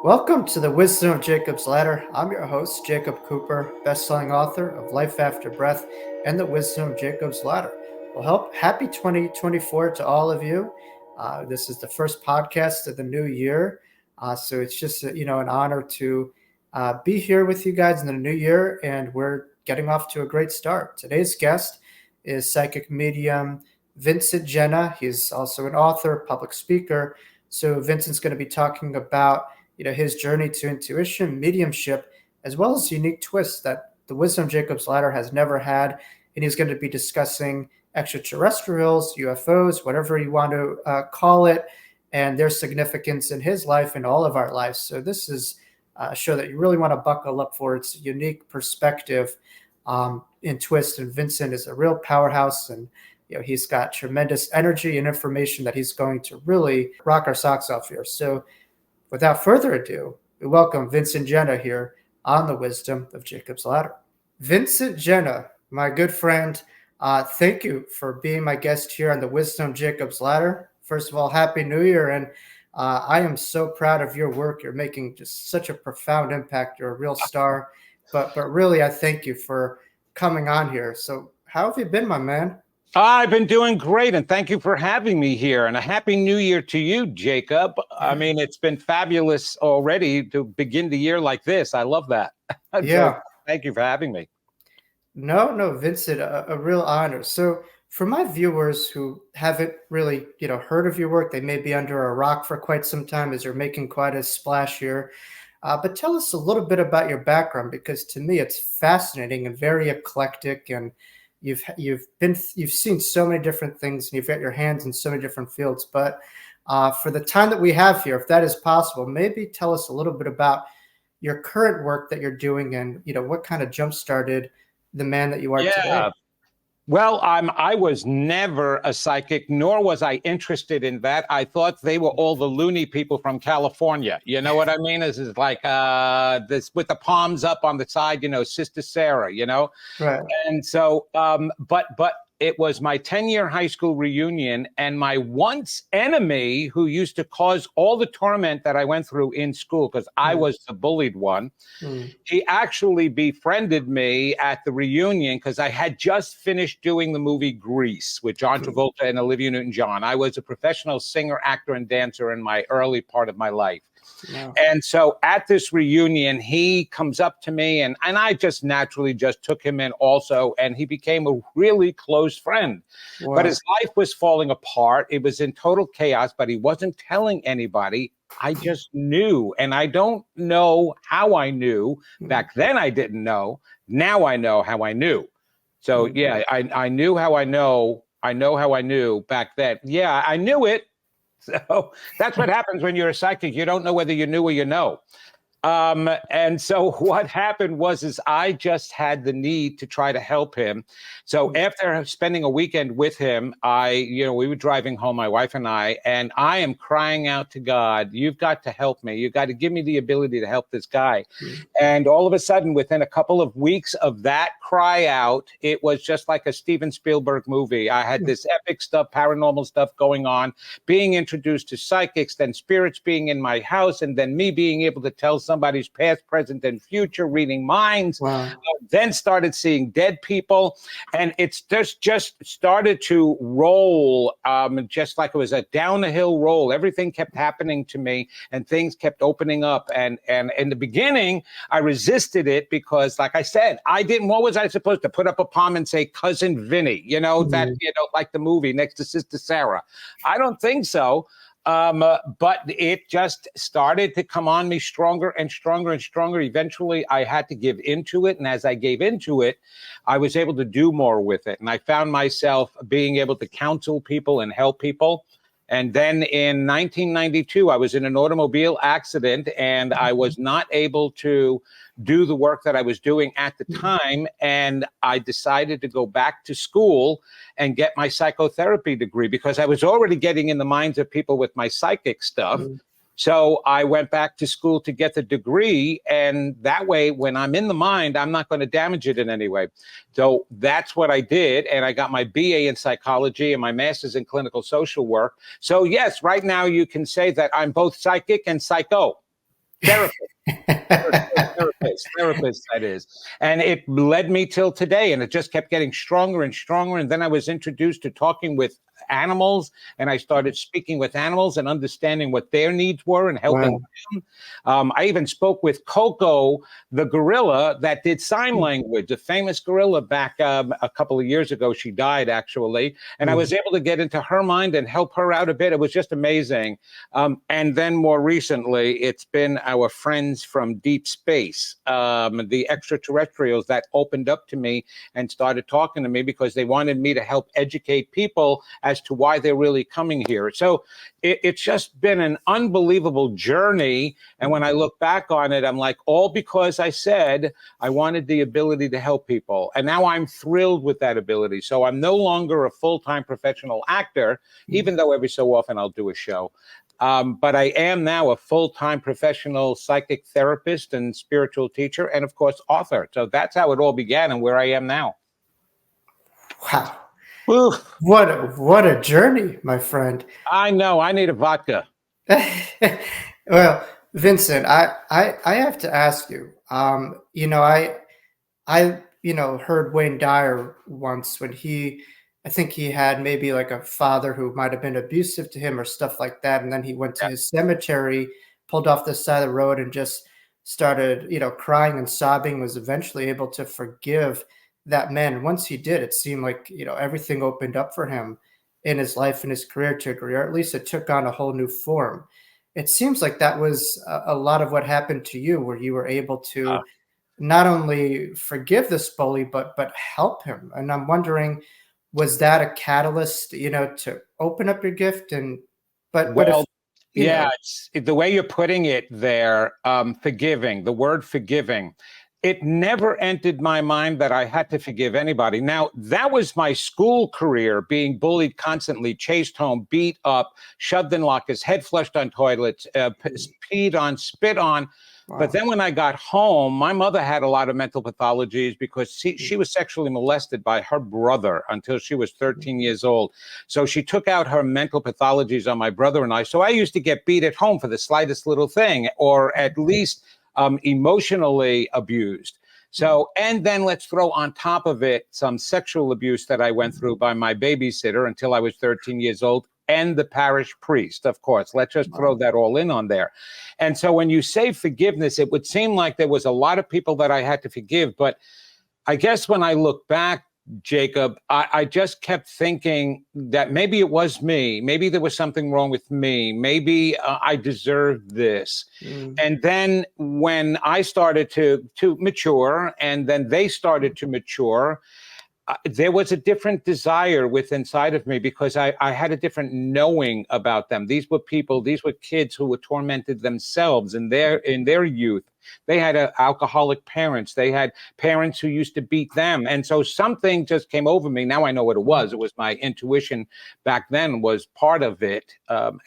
Welcome to the Wisdom of Jacob's Ladder. I'm your host, Jacob Cooper, best-selling author of Life After Breath and the Wisdom of Jacob's Ladder. Well, happy 2024 to all of you. This is the first podcast of the new year, so it's just an honor to be here with you guys in the new year, and we're getting off to a great start. Today's guest is psychic medium Vincent Genna. He's also an author, public speaker. So Vincent's going to be talking about his journey to intuition, mediumship, as well as unique twists that the Wisdom of Jacob's Ladder has never had. And he's going to be discussing extraterrestrials, UFOs, whatever you want to call it, and their significance in his life and all of our lives. So this is a show that you really want to buckle up for. It's a unique perspective in twist. And Vincent is a real powerhouse, and he's got tremendous energy and information that he's going to really rock our socks off here. So without further ado, we welcome Vincent Genna here on the Wisdom of Jacob's Ladder. Vincent Genna, my good friend, thank you for being my guest here on the Wisdom of Jacob's Ladder. First of all, Happy New Year. And I am so proud of your work. You're making just such a profound impact. You're a real star. But really, I thank you for coming on here. So how have you been, my man? I've been doing great, and thank you for having me here. And a happy new year to you, Jacob. I mean, it's been fabulous already to begin the year like this. I love that. Yeah. So thank you for having me. No, Vincent, a real honor. So for my viewers who haven't really, heard of your work, they may be under a rock for quite some time as you're making quite a splash here. But tell us a little bit about your background, because to me it's fascinating and very eclectic, and you've seen so many different things, and you've got your hands in so many different fields. But for the time that we have here, if that is possible, maybe tell us a little bit about your current work that you're doing, and what kind of jump started the man that you are today. Well, I was never a psychic, nor was I interested in that. I thought they were all the loony people from California. You know what I mean? This is like this with the palms up on the side, Sister Sarah, Right. And so, but it was my 10-year high school reunion, and my once enemy, who used to cause all the torment that I went through in school, because I was the bullied one, he actually befriended me at the reunion because I had just finished doing the movie Grease with John Travolta and Olivia Newton-John. I was a professional singer, actor, and dancer in my early part of my life. Yeah. And so at this reunion, he comes up to me, and I just naturally just took him in also, and he became a really close friend. Wow. But his life was falling apart. It was in total chaos, but he wasn't telling anybody. I just knew, and I don't know how I knew. Back then I didn't know. Now I know how I knew. So yeah, I knew how I know. I know how I knew back then. Yeah, I knew it. So that's what happens when you're a psychic. You don't know whether you knew or you know. And so what happened was I just had the need to try to help him. So after spending a weekend with him, we were driving home, my wife and I am crying out to God, you've got to help me. You've got to give me the ability to help this guy. And all of a sudden, within a couple of weeks of that cry out, it was just like a Steven Spielberg movie. I had this epic stuff, paranormal stuff going on, being introduced to psychics, then spirits being in my house, and then me being able to tell somebody's past, present, and future, reading minds. Wow. Then started seeing dead people, and it's just started to roll, just like it was a down the hill roll. Everything kept happening to me, and things kept opening up. And in the beginning, I resisted it because, like I said, what was I supposed to put up a palm and say, Cousin Vinny? Like the movie next to Sister Sarah. I don't think so. But it just started to come on me stronger and stronger and stronger. Eventually, I had to give into it. And as I gave into it, I was able to do more with it. And I found myself being able to counsel people and help people. And then in 1992, I was in an automobile accident, and I was not able to do the work that I was doing at the time. And I decided to go back to school and get my psychotherapy degree because I was already getting in the minds of people with my psychic stuff. So I went back to school to get the degree, and that way, when I'm in the mind, I'm not going to damage it in any way. So that's what I did, and I got my BA in psychology and my master's in clinical social work. So yes, right now you can say that I'm both psychic and psycho. Therapist. Therapist, that is. And it led me till today, and it just kept getting stronger and stronger. And then I was introduced to talking with animals, and I started speaking with animals and understanding what their needs were and helping them. I even spoke with Coco, the gorilla that did sign language, a famous gorilla back a couple of years ago. She died, actually. And I was able to get into her mind and help her out a bit. It was just amazing. And then more recently, it's been our friends from deep space, the extraterrestrials, that opened up to me and started talking to me because they wanted me to help educate people as to why they're really coming here. So it's just been an unbelievable journey. And when I look back on it, I'm like, all because I said I wanted the ability to help people. And now I'm thrilled with that ability. So I'm no longer a full-time professional actor, even though every so often I'll do a show. But I am now a full-time professional psychic therapist and spiritual teacher, and of course, author. So that's how it all began and where I am now. Wow. Woo. What a journey, my friend. I know. I need a vodka. Well, Vincent, I have to ask you. I heard Wayne Dyer once when I think he had maybe like a father who might have been abusive to him or stuff like that, and then he went to his cemetery, pulled off the side of the road, and just started, crying and sobbing. Was eventually able to forgive that man. And once he did, it seemed like, everything opened up for him in his life and his career to a degree, or at least it took on a whole new form. It seems like that was a lot of what happened to you, where you were able to not only forgive this bully, but help him. And I'm wondering, was that a catalyst, to open up your gift? It's the way you're putting it there, forgiving, the word forgiving. It never entered my mind that I had to forgive anybody. Now, that was my school career, being bullied constantly, chased home, beat up, shoved in lockers, head flushed on toilets, peed on, spit on. Wow. But then when I got home, my mother had a lot of mental pathologies because she was sexually molested by her brother until she was 13 years old. So she took out her mental pathologies on my brother and I. So I used to get beat at home for the slightest little thing, or at least emotionally abused. So, and then let's throw on top of it some sexual abuse that I went through by my babysitter until I was 13 years old, and the parish priest, of course. Let's just throw that all in on there. And so when you say forgiveness, it would seem like there was a lot of people that I had to forgive. But I guess when I look back, Jacob, I just kept thinking that maybe it was me. Maybe there was something wrong with me. Maybe I deserved this. And then when I started to mature, and then they started to mature, there was a different desire inside of me, because I had a different knowing about them. These were people, these were kids who were tormented themselves in their youth. They had alcoholic parents. They had parents who used to beat them. And so something just came over me. Now I know what it was. It was my intuition back then was part of it.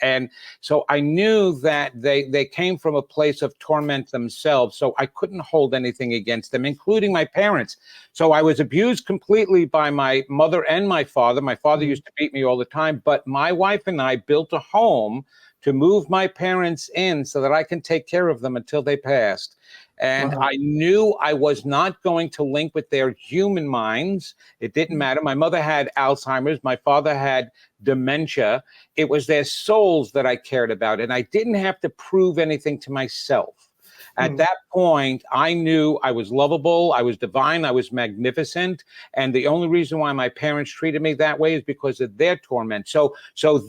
And so I knew that they came from a place of torment themselves. So I couldn't hold anything against them, including my parents. So I was abused completely by my mother and my father. My father used to beat me all the time. But my wife and I built a home to move my parents in so that I can take care of them until they passed. And I knew I was not going to link with their human minds. It didn't matter. My mother had Alzheimer's. My father had dementia. It was their souls that I cared about. And I didn't have to prove anything to myself. At that point, I knew I was lovable, I was divine, I was magnificent. And the only reason why my parents treated me that way is because of their torment. So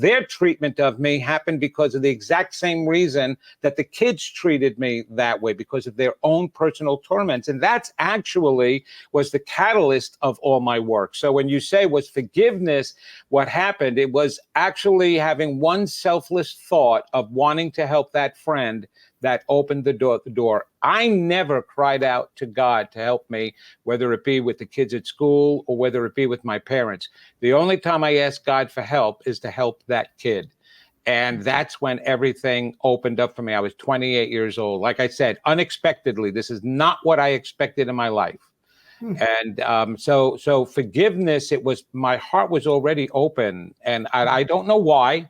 their treatment of me happened because of the exact same reason that the kids treated me that way, because of their own personal torments. And that's actually was the catalyst of all my work. So when you say was forgiveness what happened, it was actually having one selfless thought of wanting to help that friend that opened the door. I never cried out to God to help me, whether it be with the kids at school or whether it be with my parents. The only time I asked God for help is to help that kid. And that's when everything opened up for me. I was 28 years old. Like I said, unexpectedly, this is not what I expected in my life. And so forgiveness, my heart was already open, and I don't know why.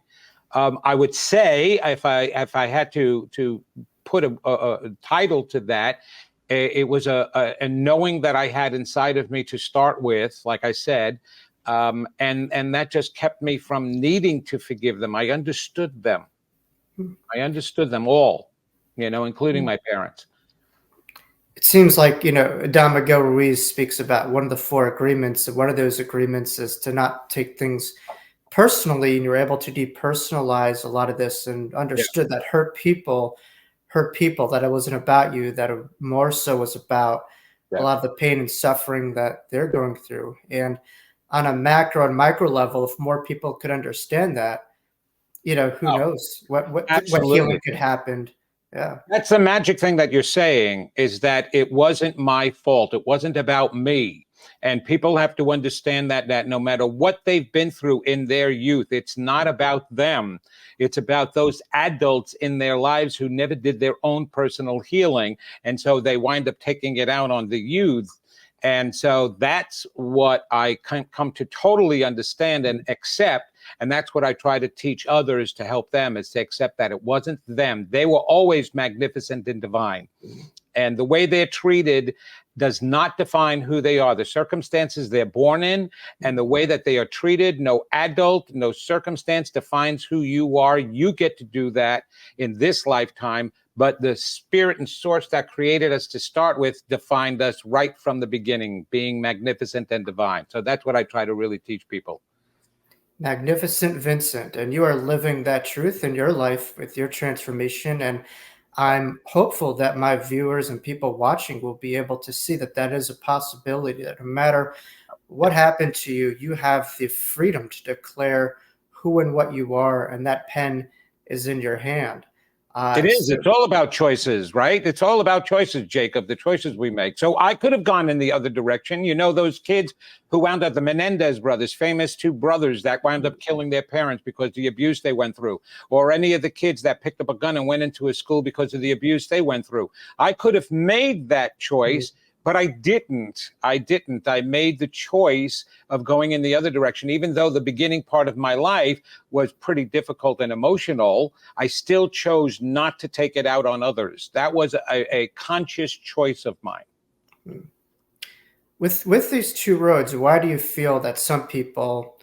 I would say if I had to put a title to that. It was a knowing that I had inside of me to start with, like I said, and that just kept me from needing to forgive them. I understood them. I understood them all, including my parents. It seems like, Don Miguel Ruiz speaks about one of the 4 agreements, and one of those agreements is to not take things personally, and you're able to depersonalize a lot of this and understood that hurt people, that it wasn't about you, that it more so was about a lot of the pain and suffering that they're going through. And on a macro and micro level, if more people could understand that, who knows what healing could happen. Yeah. That's the magic thing that you're saying, is that it wasn't my fault. It wasn't about me. And people have to understand that no matter what they've been through in their youth, it's not about them. It's about those adults in their lives who never did their own personal healing. And so they wind up taking it out on the youth. And so that's what I come to totally understand and accept. And that's what I try to teach others to help them, is to accept that it wasn't them. They were always magnificent and divine. And the way they're treated does not define who they are. The circumstances they're born in and the way that they are treated, no adult, no circumstance defines who you are. You get to do that in this lifetime. But the spirit and source that created us to start with defined us right from the beginning, being magnificent and divine. So that's what I try to really teach people. Magnificent Vincent. And you are living that truth in your life with your transformation. And I'm hopeful that my viewers and people watching will be able to see that that is a possibility, that no matter what happened to you, you have the freedom to declare who and what you are, and that pen is in your hand. It is. It's all about choices, right? It's all about choices, Jacob, the choices we make. So I could have gone in the other direction. Those kids who wound up, the Menendez brothers, famous 2 brothers that wound up killing their parents because of the abuse they went through, or any of the kids that picked up a gun and went into a school because of the abuse they went through. I could have made that choice. But I didn't. I made the choice of going in the other direction. Even though the beginning part of my life was pretty difficult and emotional, I still chose not to take it out on others. That was a conscious choice of mine. With these 2 roads, why do you feel that some people,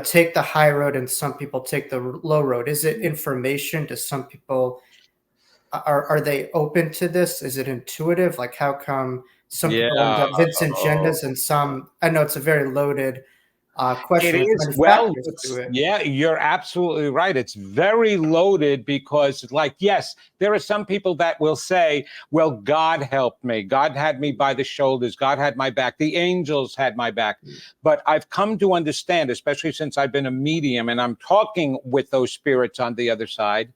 take the high road and some people take the low road? Is it information? Do some people, are they open to this? Is it intuitive? Like, how come some people end up Vincent Gennas and some? I know it's a very loaded question. It is. Well, yeah, you're absolutely right. It's very loaded because, yes, there are some people that will say, well, God helped me. God had me by the shoulders. God had my back. The angels had my back. But I've come to understand, especially since I've been a medium and I'm talking with those spirits on the other side,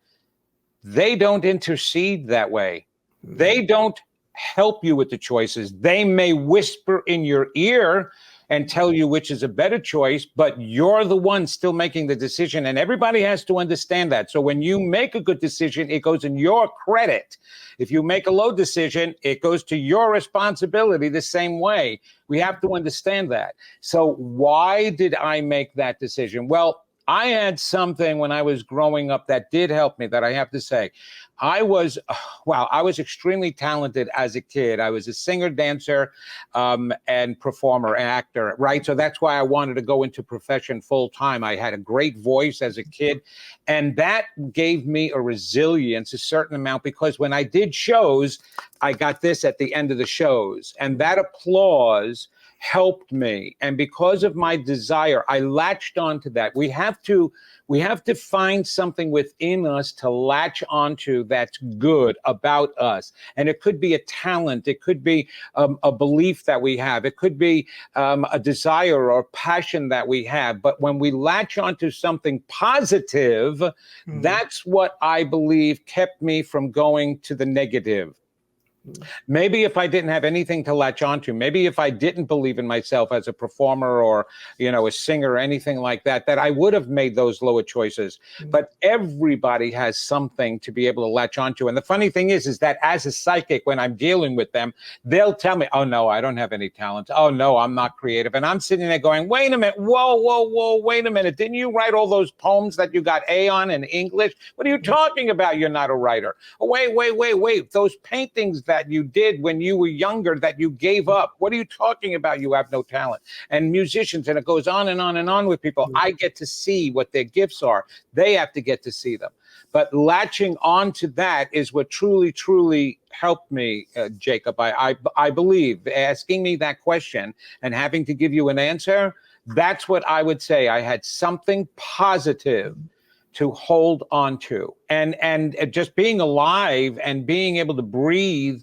they don't intercede that way. They don't help you with the choices. They may whisper in your ear and tell you which is a better choice, but you're the one still making the decision. And everybody has to understand that. So when you make a good decision, it goes in your credit. If you make a low decision, it goes to your responsibility the same way. We have to understand that. So why did I make that decision? Well, I had something when I was growing up that did help me, that I have to say. I was extremely talented as a kid. I was a singer, dancer, and performer, and actor, right? So that's why I wanted to go into profession full time. I had a great voice as a kid, and that gave me a resilience, a certain amount, because when I did shows, I got this at the end of the shows, and that applause helped me. And because of my desire, I latched onto that. We have to find something within us to latch onto that's good about us. And it could be a talent. It could be a belief that we have. It could be a desire or passion that we have. But when we latch onto something positive, that's what I believe kept me from going to the negative. Maybe if I didn't have anything to latch onto, maybe if I didn't believe in myself as a performer or, a singer or anything like that, that I would have made those lower choices. But everybody has something to be able to latch onto. And the funny thing is that as a psychic, when I'm dealing with them, they'll tell me, oh, no, I don't have any talent. Oh, no, I'm not creative. And I'm sitting there going, wait a minute. Whoa, wait a minute. Didn't you write all those poems that you got A on in English? What are you talking about? You're not a writer. Oh, wait. Those paintings that you did when you were younger that you gave up. What are you talking about? You have no talent. And musicians, and it goes on and on and on with people. I get to see what their gifts are. They have to get to see them. But latching on to that is what truly helped me, Jacob. I believe asking me that question and having to give you an answer, that's what I would say. I had something positive to hold on to, and just being alive and being able to breathe,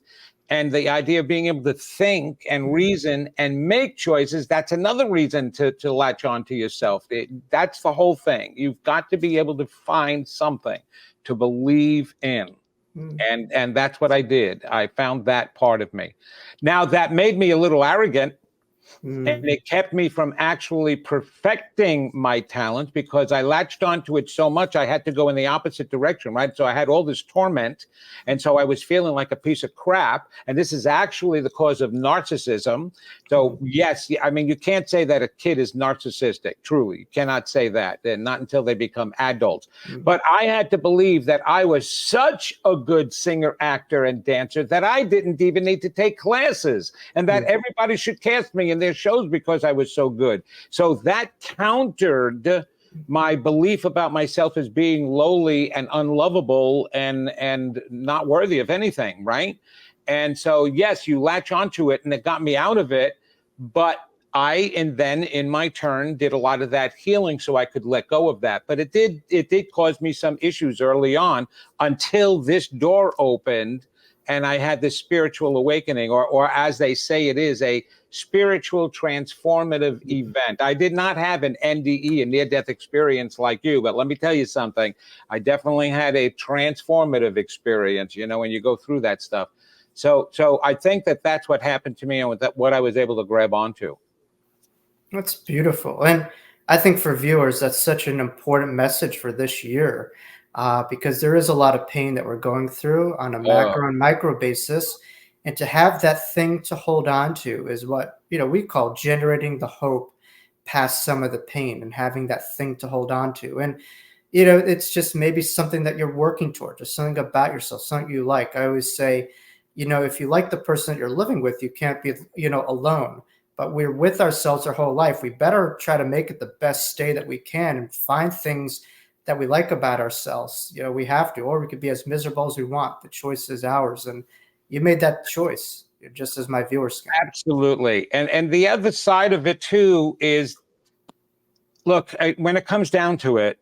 and the idea of being able to think and reason and make choices, that's another reason to latch on to yourself. That's the whole thing. You've got to be able to find something to believe in. And that's what I did. I found that part of me. Now, that made me a little arrogant. And it kept me from actually perfecting my talent because I latched onto it so much I had to go in the opposite direction, right? So I had all this torment, and so I was feeling like a piece of crap. And this is actually the cause of narcissism. So yes, I mean, you can't say that a kid is narcissistic, truly. You cannot say that, and not until they become adults. But I had to believe that I was such a good singer, actor, and dancer that I didn't even need to take classes, and that everybody should cast me in their shows because I was so good. So that countered my belief about myself as being lowly and unlovable and not worthy of anything, right? And so, yes, you latch onto it, and it got me out of it. But and then in my turn did a lot of that healing so I could let go of that. But it did cause me some issues early on until this door opened and I had this spiritual awakening, or as they say, it is a spiritual transformative event. I did not have an NDE, a near-death experience like you, but let me tell you something. I definitely had a transformative experience, when you go through that stuff. So I think that that's what happened to me, and what I was able to grab onto. That's beautiful. And I think for viewers, that's such an important message for this year, because there is a lot of pain that we're going through on a macro and micro basis. And to have that thing to hold on to is what, we call generating the hope past some of the pain, and having that thing to hold on to. And, it's just maybe something that you're working toward, just something about yourself, something you like. I always say, if you like the person that you're living with, you can't be, alone. But we're with ourselves our whole life. We better try to make it the best stay that we can and find things that we like about ourselves. We have to, or we could be as miserable as we want. The choice is ours. And you made that choice, just as my viewers can. Absolutely. And the other side of it too is, look, when it comes down to it,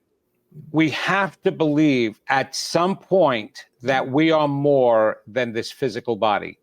we have to believe at some point that we are more than this physical body.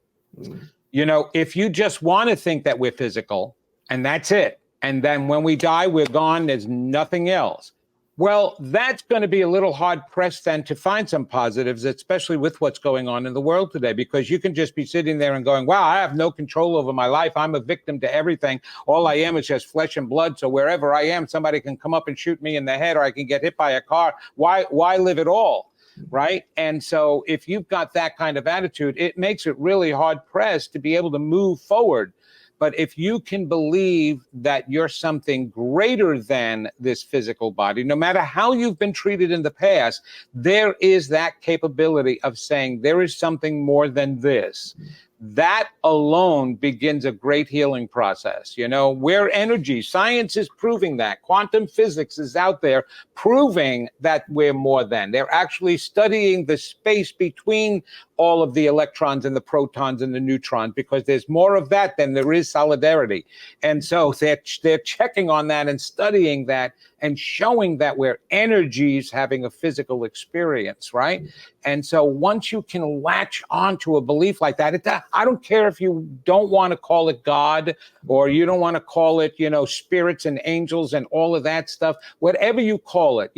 If you just want to think that we're physical and that's it, and then when we die, we're gone, there's nothing else. Well, that's going to be a little hard pressed then to find some positives, especially with what's going on in the world today, because you can just be sitting there and going, wow, I have no control over my life. I'm a victim to everything. All I am is just flesh and blood. So wherever I am, somebody can come up and shoot me in the head, or I can get hit by a car. Why live at all? Right. And so if you've got that kind of attitude, it makes it really hard pressed to be able to move forward. But if you can believe that you're something greater than this physical body, no matter how you've been treated in the past, there is that capability of saying there is something more than this. That alone begins a great healing process. We're energy. Science is proving that. Quantum physics is out there proving that we're more than. They're actually studying the space between all of the electrons and the protons and the neutrons, because there's more of that than there is solidarity. And so they're checking on that and studying that and showing that we're energies having a physical experience, right? And so once you can latch onto a belief like that, I don't care if you don't want to call it God, or you don't want to call it, spirits and angels and all of that stuff, whatever you call it,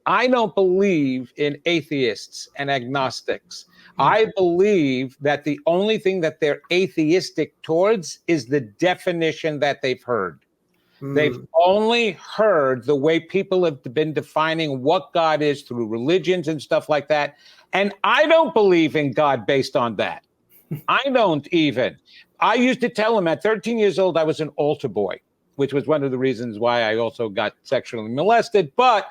I don't believe in atheists and agnostics. I believe that the only thing that they're atheistic towards is the definition that they've heard. They've only heard the way people have been defining what God is through religions and stuff like that. And I don't believe in God based on that. I don't even. I used to tell them at 13 years old, I was an altar boy, which was one of the reasons why I also got sexually molested. But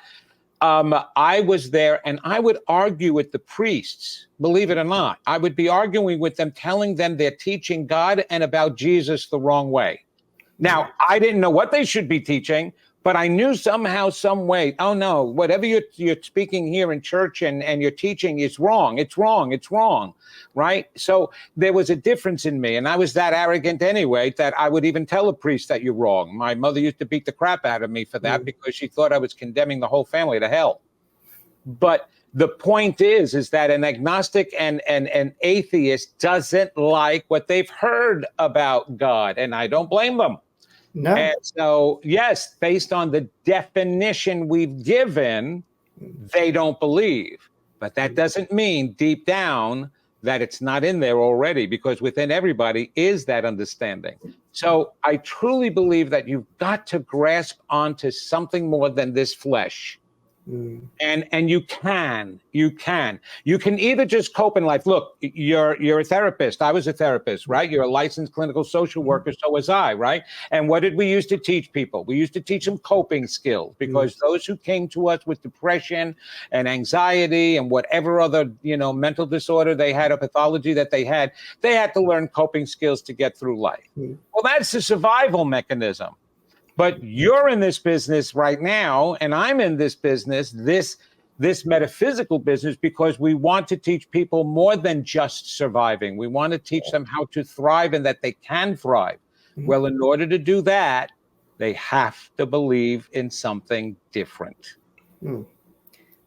I was there and I would argue with the priests, believe it or not. I would be arguing with them, telling them they're teaching God and about Jesus the wrong way. Now, I didn't know what they should be teaching, but I knew somehow, some way, oh no, whatever you're speaking here in church and you're teaching is wrong. It's wrong. It's wrong. Right? So there was a difference in me. And I was that arrogant anyway, that I would even tell a priest that you're wrong. My mother used to beat the crap out of me for that because she thought I was condemning the whole family to hell. But the point is that an agnostic and an atheist doesn't like what they've heard about God. And I don't blame them. No. And so, yes, based on the definition we've given, they don't believe. But that doesn't mean deep down that it's not in there already, because within everybody is that understanding. So I truly believe that you've got to grasp onto something more than this flesh. And you can either just cope in life. Look, you're a therapist. I was a therapist, right? You're a licensed clinical social worker. So was I, right? And what did we used to teach people? We used to teach them coping skills, because those who came to us with depression and anxiety and whatever other, mental disorder they had, or pathology that they had to learn coping skills to get through life. Well, that's a survival mechanism. But you're in this business right now, and I'm in this business, this metaphysical business, because we want to teach people more than just surviving. We want to teach them how to thrive and that they can thrive. Well, in order to do that, they have to believe in something different.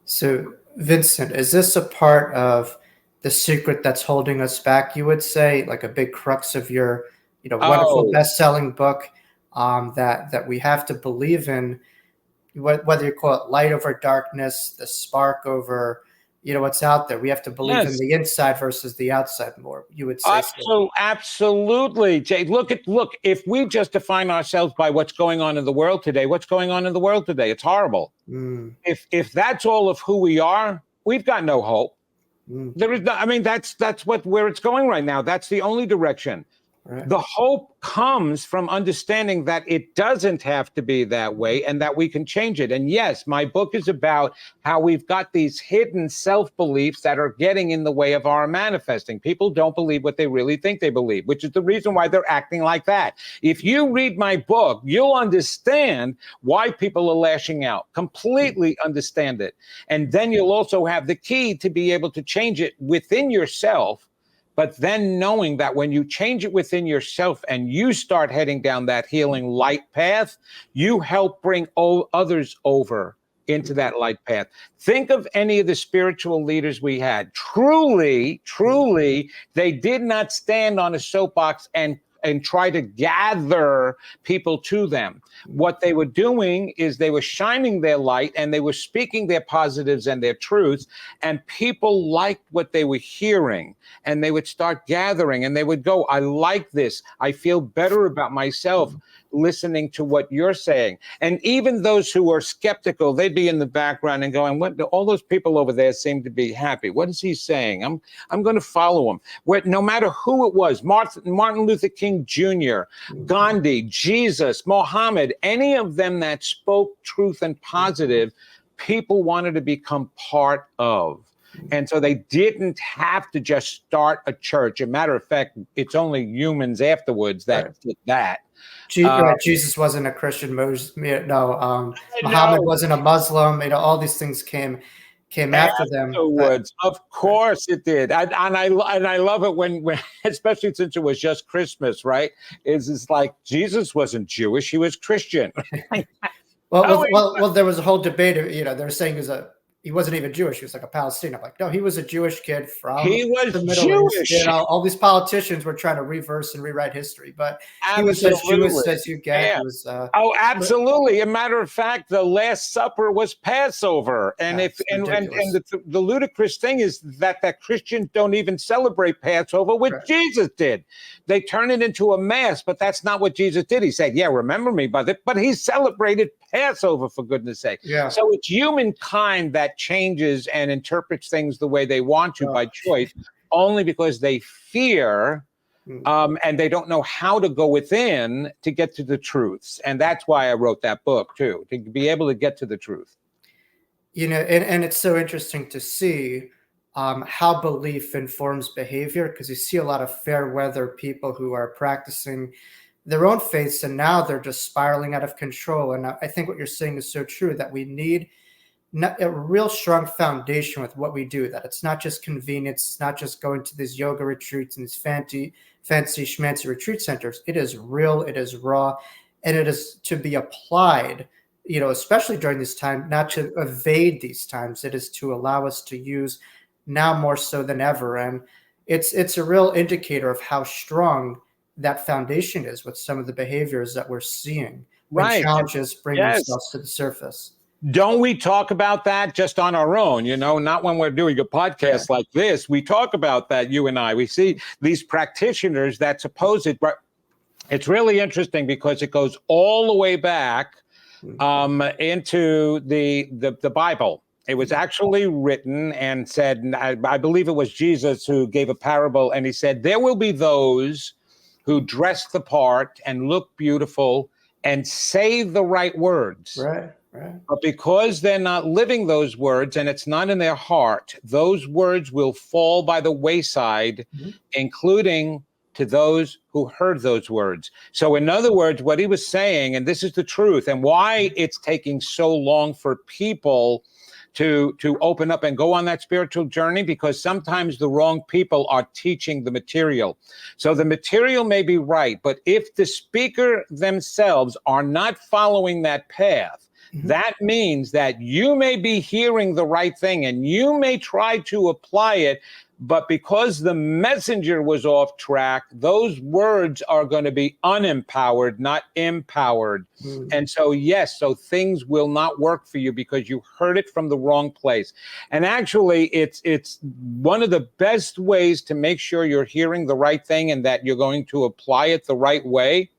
So, Vincent, is this a part of the secret that's holding us back, you would say, like a big crux of your wonderful best-selling book? That we have to believe in, whether you call it light over darkness, the spark over, what's out there. We have to believe in the inside versus the outside more, you would say. Absolutely, Jay. Look, if we just define ourselves by what's going on in the world today, it's horrible. If that's all of who we are, we've got no hope. There is that's where it's going right now. That's the only direction. Right. The hope comes from understanding that it doesn't have to be that way and that we can change it. And yes, my book is about how we've got these hidden self-beliefs that are getting in the way of our manifesting. People don't believe what they really think they believe, which is the reason why they're acting like that. If you read my book, you'll understand why people are lashing out, completely understand it. And then you'll also have the key to be able to change it within yourself. But then knowing that when you change it within yourself and you start heading down that healing light path, you help bring others over into that light path. Think of any of the spiritual leaders we had. Truly, they did not stand on a soapbox and try to gather people to them. What they were doing is they were shining their light and they were speaking their positives and their truths, and people liked what they were hearing, and they would start gathering and they would go, I like this. I feel better about myself listening to what you're saying. And even those who are skeptical, they'd be in the background and going, what? All those people over there seem to be happy. What is he saying? I'm going to follow him. No matter who it was, Martin Luther King Jr., Gandhi, Jesus, Mohammed, any of them that spoke truth and positive, people wanted to become part of. And so they didn't have to just start a church. As a matter of fact, it's only humans afterwards that did that. Jesus wasn't a Christian. Muhammad wasn't a Muslim. All these things came after them. Of course it did. And I love it when especially since it was just Christmas, right? It's like Jesus wasn't Jewish, he was Christian. Well, there was a whole debate. They were saying is a he wasn't even Jewish. He was like a Palestinian. I'm like, no, he was a Jewish kid from He was the Middle East. Jewish. All these politicians were trying to reverse and rewrite history, but he was as Jewish as you get. Yeah. He was, oh, absolutely. A matter of fact, the Last Supper was Passover, and the ludicrous thing is that Christians don't even celebrate Passover, which Jesus did. They turn it into a mass, but that's not what Jesus did. He said, "Yeah, remember me," but he celebrated Passover, for goodness' sake. Yeah. So it's humankind that changes and interprets things the way they want to by choice, only because they fear. And they don't know how to go within to get to the truths. And that's why I wrote that book, too, to be able to get to the truth. You know, and it's so interesting to see how belief informs behavior, because you see a lot of fair weather people who are practicing their own faiths, and now they're just spiraling out of control. And I think what you're saying is so true, that we need a real strong foundation with what we do, that it's not just convenience, it's not just going to these yoga retreats and these fancy schmancy retreat centers. It is real, it is raw, and it is to be applied, you know, especially during this time, not to evade these times. It is to allow us to use now more so than ever. And it's a real indicator of how strong that foundation is with some of the behaviors that we're seeing when challenges bring themselves to the surface. Don't we talk about that just on our own, you know, not when we're doing a podcast like this. We talk about that, you and I. We see these practitioners that suppose it. It's really interesting because it goes all the way back into the Bible. It was actually written and said, I believe it was Jesus who gave a parable, and he said, there will be those who dress the part and look beautiful and say the right words. Right. But because they're not living those words and it's not in their heart, those words will fall by the wayside, including to those who heard those words. So in other words, what he was saying, and this is the truth, and why it's taking so long for people to open up and go on that spiritual journey, because sometimes the wrong people are teaching the material. So the material may be right, but if the speaker themselves are not following that path, that means that you may be hearing the right thing and you may try to apply it, but because the messenger was off track, those words are going to be unempowered, not empowered. And so, so things will not work for you because you heard it from the wrong place. And actually, it's one of the best ways to make sure you're hearing the right thing and that you're going to apply it the right way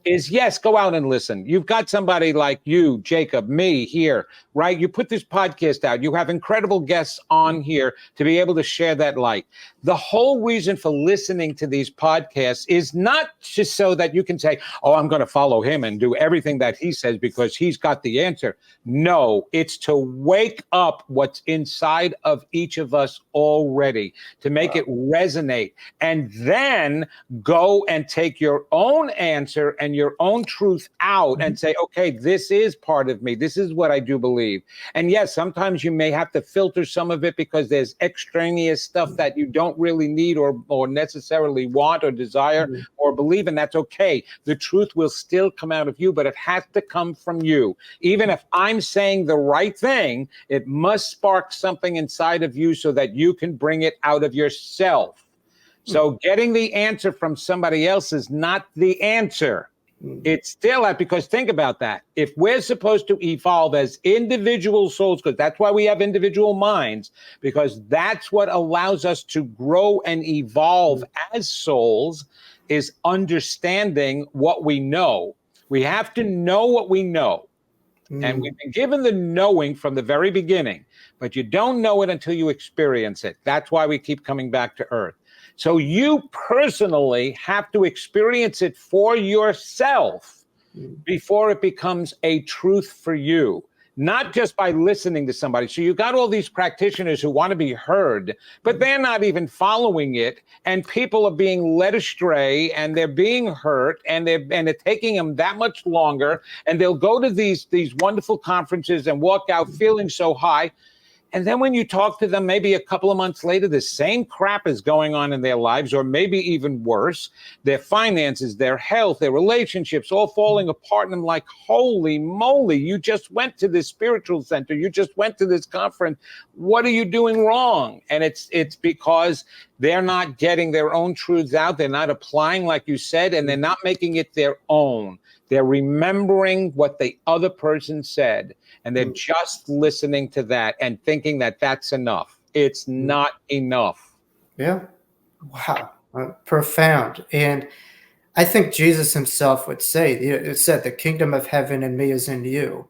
is, go out and listen. You've got somebody like you, Jacob, me here, right? You put this podcast out. You have incredible guests on here to be able to share that light. The whole reason for listening to these podcasts is not just so that you can say, oh, I'm going to follow him and do everything that he says because he's got the answer. No, it's to wake up what's inside of each of us already, to make it resonate, and then go and take your own answer and your own truth out and say, okay, this is part of me. This is what I do believe. And yes, sometimes you may have to filter some of it because there's extraneous stuff that you don't really need or necessarily want or desire or believe, and that's okay. The truth will still come out of you, but it has to come from you. Even if I'm saying the right thing, it must spark something inside of you so that you can bring it out of yourself. So getting the answer from somebody else is not the answer. It's still because think about that. If we're supposed to evolve as individual souls, because that's why we have individual minds, because that's what allows us to grow and evolve as souls, is understanding what we know. We have to know what we know. And we've been given the knowing from the very beginning, but you don't know it until you experience it. That's why we keep coming back to Earth. So you personally have to experience it for yourself before it becomes a truth for you, not just by listening to somebody. So you got all these practitioners who want to be heard, but they're not even following it. And people are being led astray and they're being hurt and they're taking them that much longer. And they'll go to these wonderful conferences and walk out feeling so high. And then when you talk to them, maybe a couple of months later, the same crap is going on in their lives, or maybe even worse. Their finances, their health, their relationships, all falling apart. And I'm like, holy moly, you just went to this spiritual center. You just went to this conference. What are you doing wrong? And it's because they're not getting their own truths out. They're not applying, like you said, and they're not making it their own. They're remembering what the other person said, and they're just listening to that and thinking that that's enough. It's not enough. Yeah. Wow. Profound. And I think Jesus himself would say, it said, the kingdom of heaven in me is in you.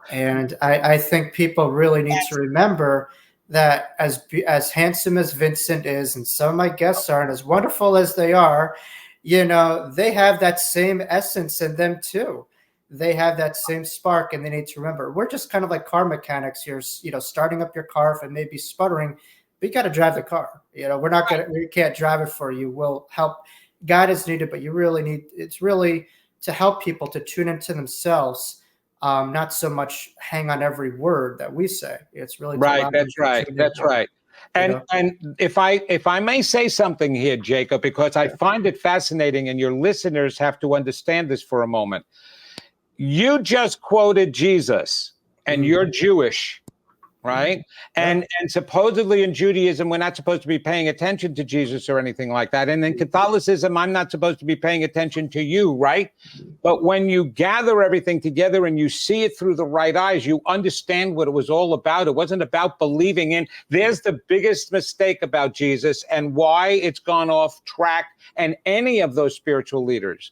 And I think people really need to remember that as handsome as Vincent is, and some of my guests are, and as wonderful as they are, they have that same essence in them too. They have that same spark, and they need to remember, we're just kind of like car mechanics here, starting up your car. If it may be sputtering, but you got to drive the car. We can't drive it for you. We'll help guide as needed, but it's really to help people to tune into themselves. Not so much hang on every word that we say. It's really right. That's right. And if I may say something here, Jacob, because I find it fascinating, and your listeners have to understand this for a moment. You just quoted Jesus, and you're Jewish, right? And supposedly in Judaism, we're not supposed to be paying attention to Jesus or anything like that. And in Catholicism, I'm not supposed to be paying attention to you, right? But when you gather everything together and you see it through the right eyes, you understand what it was all about. It wasn't about believing in. There's the biggest mistake about Jesus and why it's gone off track, and any of those spiritual leaders.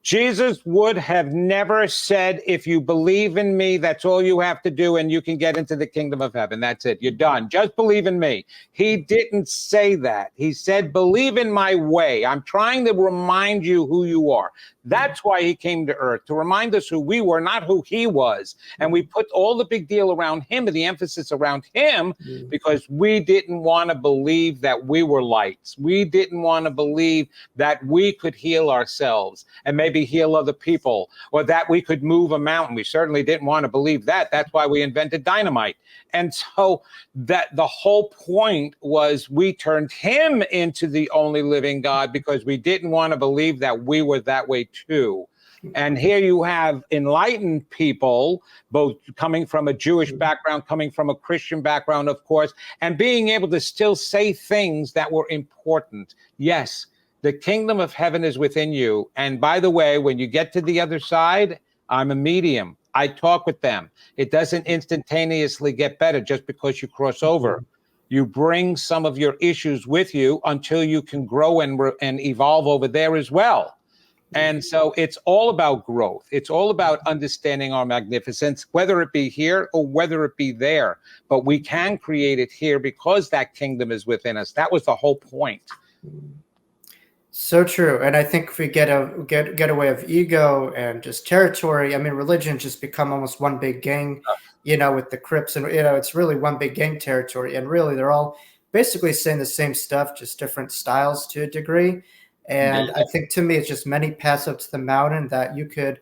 Jesus would have never said, if you believe in me, that's all you have to do, and you can get into the kingdom of heaven. That's it. You're done. Just believe in me. He didn't say that. He said, believe in my way. I'm trying to remind you who you are. That's why he came to earth, to remind us who we were, not who he was. And we put all the big deal around him and the emphasis around him because we didn't want to believe that we were lights. We didn't want to believe that we could heal ourselves and maybe heal other people, or that we could move a mountain. We certainly didn't want to believe that. That's why we invented dynamite. And so that the whole point was we turned him into the only living God because we didn't want to believe that we were that way too. And here you have enlightened people, both coming from a Jewish background, coming from a Christian background, of course, and being able to still say things that were important. Yes, the kingdom of heaven is within you. And by the way, when you get to the other side, I'm a medium. I talk with them. It doesn't instantaneously get better just because you cross over. You bring some of your issues with you until you can grow and evolve over there as well. And so it's all about growth. It's all about understanding our magnificence, whether it be here or whether it be there. But we can create it here because that kingdom is within us. That was the whole point. So true. And I think if we get away of ego and just territory, I mean, religion just become almost one big gang, with the Crips, and, it's really one big gang territory. And really, they're all basically saying the same stuff, just different styles to a degree. And I think, to me, it's just many paths up to the mountain that you could,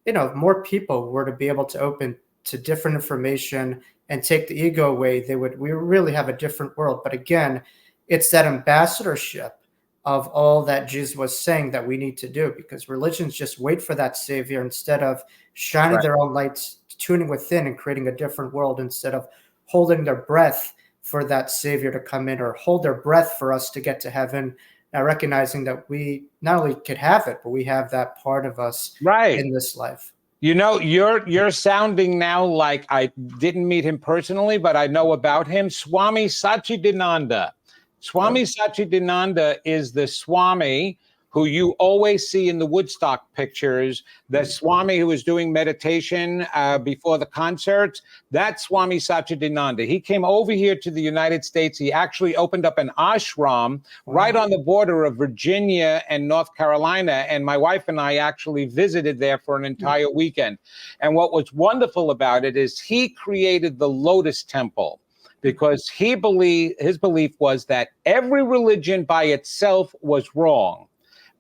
if more people were to be able to open to different information and take the ego away, we really have a different world. But again, it's that ambassadorship of all that Jesus was saying that we need to do, because religions just wait for that savior instead of shining their own lights, tuning within and creating a different world, instead of holding their breath for that savior to come in, or hold their breath for us to get to heaven. Now recognizing that we not only could have it, but we have that part of us in this life. You're sounding now like I didn't meet him personally, but I know about him. Swami Satchidananda. Swami Satchidananda is the Swami who you always see in the Woodstock pictures, the Swami who was doing meditation before the concerts. That's Swami Satchidananda. He came over here to the United States. He actually opened up an ashram right on the border of Virginia and North Carolina. And my wife and I actually visited there for an entire weekend. And what was wonderful about it is he created the Lotus Temple, because his belief was that every religion by itself was wrong.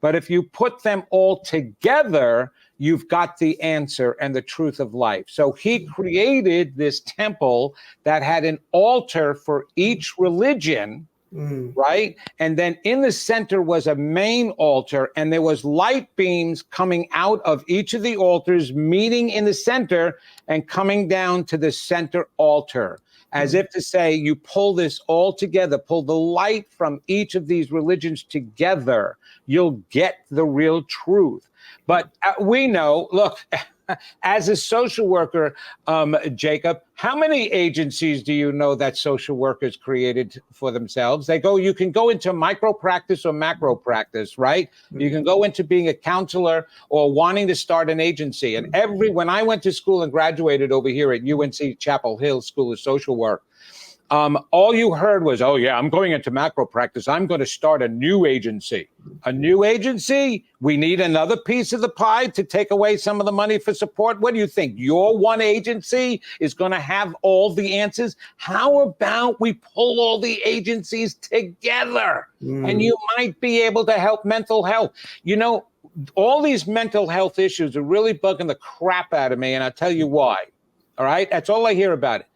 But if you put them all together, you've got the answer and the truth of life. So he created this temple that had an altar for each religion, right? And then in the center was a main altar, and there was light beams coming out of each of the altars, meeting in the center and coming down to the center altar, as if to say, you pull this all together, pull the light from each of these religions together, you'll get the real truth. But we know, look, as a social worker, Jacob, how many agencies do you know that social workers created for themselves? You can go into micro practice or macro practice, right? You can go into being a counselor or wanting to start an agency. And when I went to school and graduated over here at UNC Chapel Hill School of Social Work, all you heard was, oh yeah, I'm going into macro practice. I'm going to start a new agency. A new agency? We need another piece of the pie to take away some of the money for support. What do you think? Your one agency is going to have all the answers? How about we pull all the agencies together? And you might be able to help mental health. You know, all these mental health issues are really bugging the crap out of me, and I'll tell you why. All right? That's all I hear about it.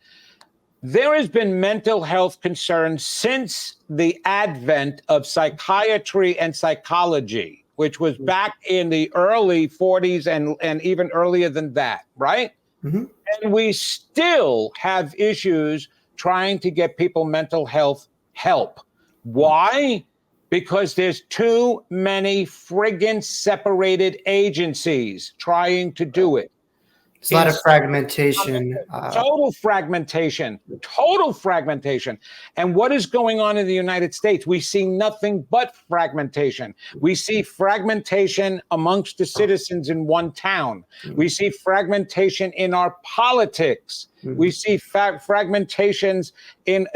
There has been mental health concerns since the advent of psychiatry and psychology, which was back in the early 40s and even earlier than that, right? And we still have issues trying to get people mental health help. Why? Because there's too many friggin' separated agencies trying to do it. There's a lot of fragmentation. Total fragmentation. And what is going on in the United States? We see nothing but fragmentation. We see fragmentation amongst the citizens in one town. We see fragmentation in our politics. We see fragmentations in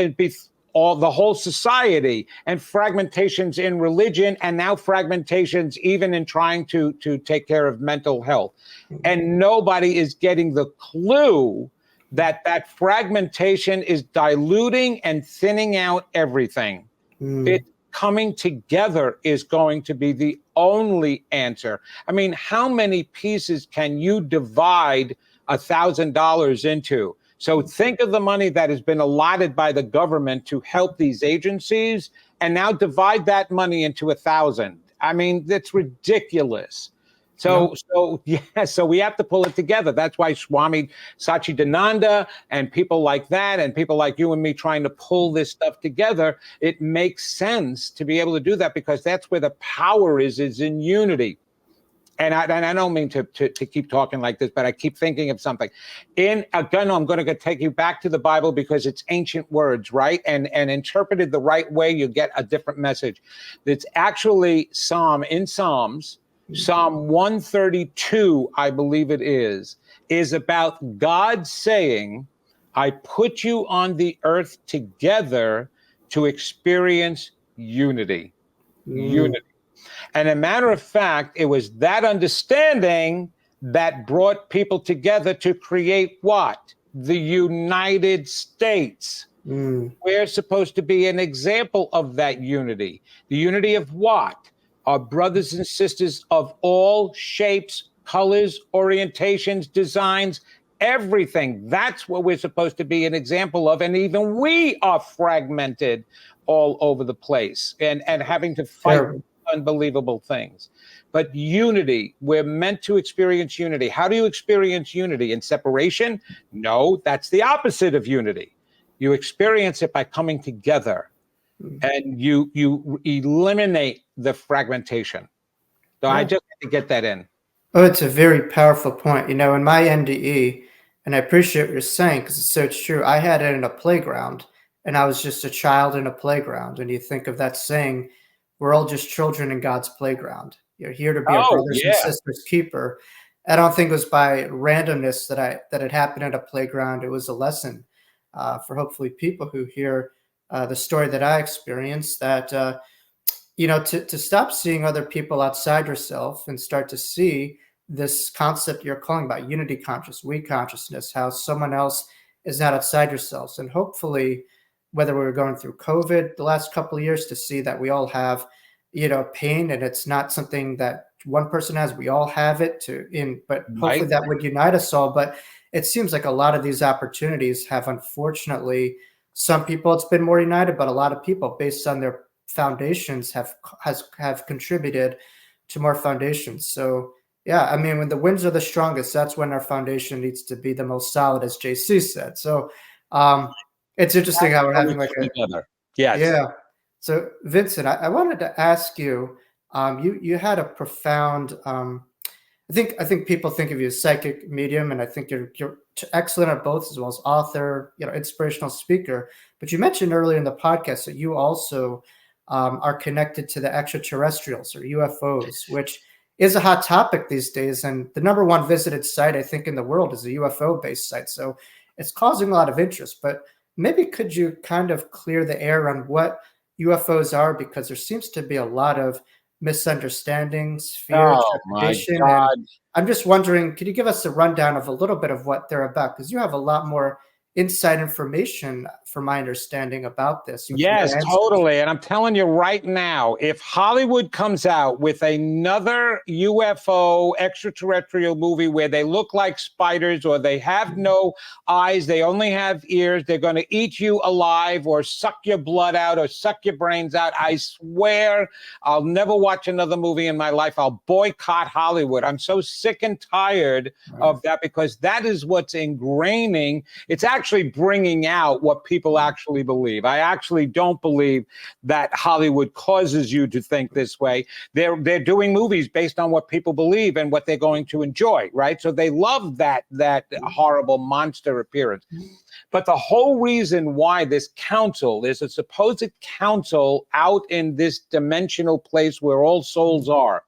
the whole society, and fragmentations in religion, and now fragmentations even in trying to take care of mental health. And nobody is getting the clue that fragmentation is diluting and thinning out everything. It coming together is going to be the only answer. I mean, how many pieces can you divide $1,000 into? So think of the money that has been allotted by the government to help these agencies, and now divide that money into 1,000. I mean, that's ridiculous. So we have to pull it together. That's why Swami Satchidananda and people like that, and people like you and me trying to pull this stuff together, it makes sense to be able to do that, because that's where the power is in unity. And I don't mean to keep talking like this, but I keep thinking of something. Again, I'm going to take you back to the Bible, because it's ancient words, right? And interpreted the right way, you get a different message. It's actually Psalm 132, I believe it is about God saying, I put you on the earth together to experience unity. Unity. And a matter of fact, it was that understanding that brought people together to create what? The United States. We're supposed to be an example of that unity. The unity of what? Our brothers and sisters of all shapes, colors, orientations, designs, everything. That's what we're supposed to be an example of. And even we are fragmented all over the place and having to fight unbelievable things. But unity, we're meant to experience unity. How do you experience unity? In separation? No, that's the opposite of unity. You experience it by coming together, and you eliminate the fragmentation. So I just had to get that in. Oh, it's a very powerful point. You know, in my NDE, and I appreciate what you're saying, because it's so true. I had it in a playground, and I was just a child in a playground. And you think of that saying, we're all just children in God's playground. You're here to be a brothers and sisters keeper. I don't think it was by randomness that it happened at a playground. It was a lesson for hopefully people who hear the story that I experienced, that to stop seeing other people outside yourself and start to see this concept you're calling about, unity conscious, we consciousness, how someone else is not outside yourselves. And hopefully, whether we're going through COVID the last couple of years, to see that we all have, pain, and it's not something that one person has, we all have it but hopefully Right. that would unite us all. But it seems like a lot of these opportunities have, unfortunately, some people it's been more united, but a lot of people, based on their foundations, have contributed to more foundations. So yeah, I mean, when the winds are the strongest, that's when our foundation needs to be the most solid, as JC said. So it's interesting how we're having like a together. Yes. yeah. So Vincent, I wanted to ask you, you had a profound I think people think of you as psychic medium, and I think you're excellent at both, as well as author, inspirational speaker. But you mentioned earlier in the podcast that you also are connected to the extraterrestrials or UFOs, which is a hot topic these days. And the number one visited site, I think, in the world is a UFO-based site. So it's causing a lot of interest. But maybe could you kind of clear the air on what UFOs are? Because there seems to be a lot of misunderstandings, fear, trepidation. And I'm just wondering, could you give us a rundown of a little bit of what they're about? Because you have a lot more inside information, from my understanding, about this. Yes, totally. And I'm telling you right now, if Hollywood comes out with another UFO extraterrestrial movie where they look like spiders or they have no eyes, they only have ears, they're going to eat you alive or suck your blood out or suck your brains out, I swear I'll never watch another movie in my life. I'll boycott Hollywood. I'm so sick and tired of that, because that is what's ingraining. It's actually bringing out what people actually believe. I actually don't believe that Hollywood causes you to think this way. They're doing movies based on what people believe and what they're going to enjoy, right? So they love that horrible monster appearance. But the whole reason why this council, there's a supposed council out in this dimensional place where all souls are.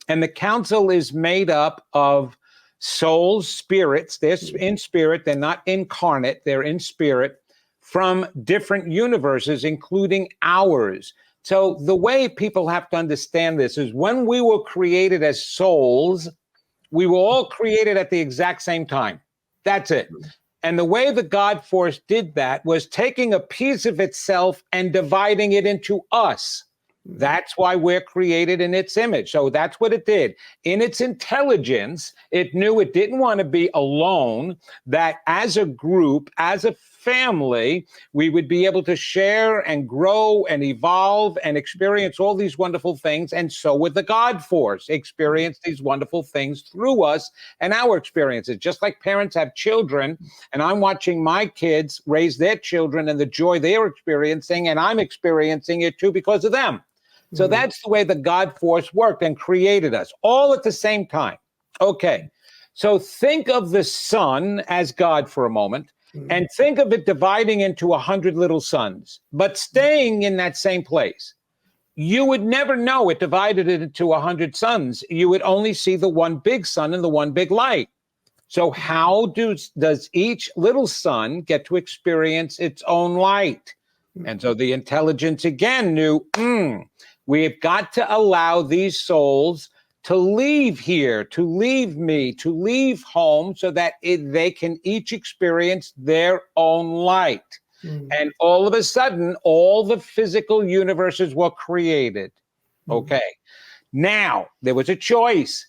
And the council is made up of souls, spirits. They're in spirit. They're not incarnate. They're in spirit, from different universes, including ours. So the way people have to understand this is, when we were created as souls, we were all created at the exact same time. That's it. And the way the God Force did that was taking a piece of itself and dividing it into us. That's why we're created in its image. So that's what it did. In its intelligence, it knew it didn't want to be alone, that as a group, as a family, we would be able to share and grow and evolve and experience all these wonderful things. And so would the God Force experience these wonderful things through us and our experiences. Just like parents have children, and I'm watching my kids raise their children and the joy they're experiencing, and I'm experiencing it too because of them. So that's the way the God Force worked and created us all at the same time. Okay, so think of the sun as God for a moment, and think of it dividing into 100 little suns, but staying in that same place. You would never know it divided it into 100 suns. You would only see the one big sun and the one big light. So how does each little sun get to experience its own light? And so the intelligence again knew, we've got to allow these souls to leave here, to leave me, to leave home, so that they can each experience their own light. And all of a sudden, all the physical universes were created. Okay. Now, there was a choice.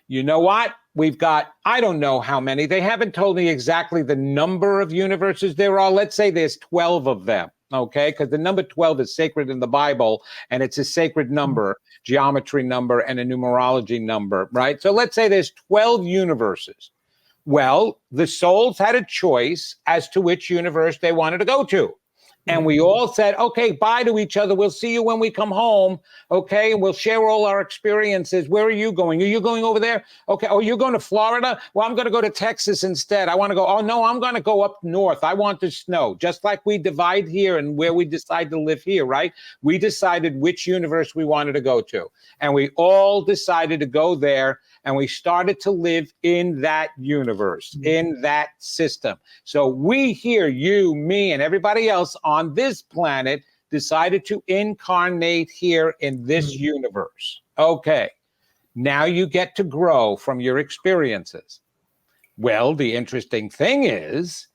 You know what? We've got, I don't know how many. They haven't told me exactly the number of universes there are. Let's say there's 12 of them. Okay, because the number 12 is sacred in the Bible, and it's a sacred number, geometry number, and a numerology number, right? So let's say there's 12 universes. Well, the souls had a choice as to which universe they wanted to go to. And we all said, okay, bye to each other. We'll see you when we come home. Okay. And we'll share all our experiences. Where are you going? Are you going over there? Okay. Oh, you're going to Florida? Well, I'm going to go to Texas instead. I want to go. Oh, no, I'm going to go up north. I want the snow. Just like we divide here and where we decide to live here, right? We decided which universe we wanted to go to. And we all decided to go there. And we started to live in that universe, in that system. So we here, you, me, and everybody else on this planet decided to incarnate here in this universe. Okay, now you get to grow from your experiences. Well, the interesting thing is,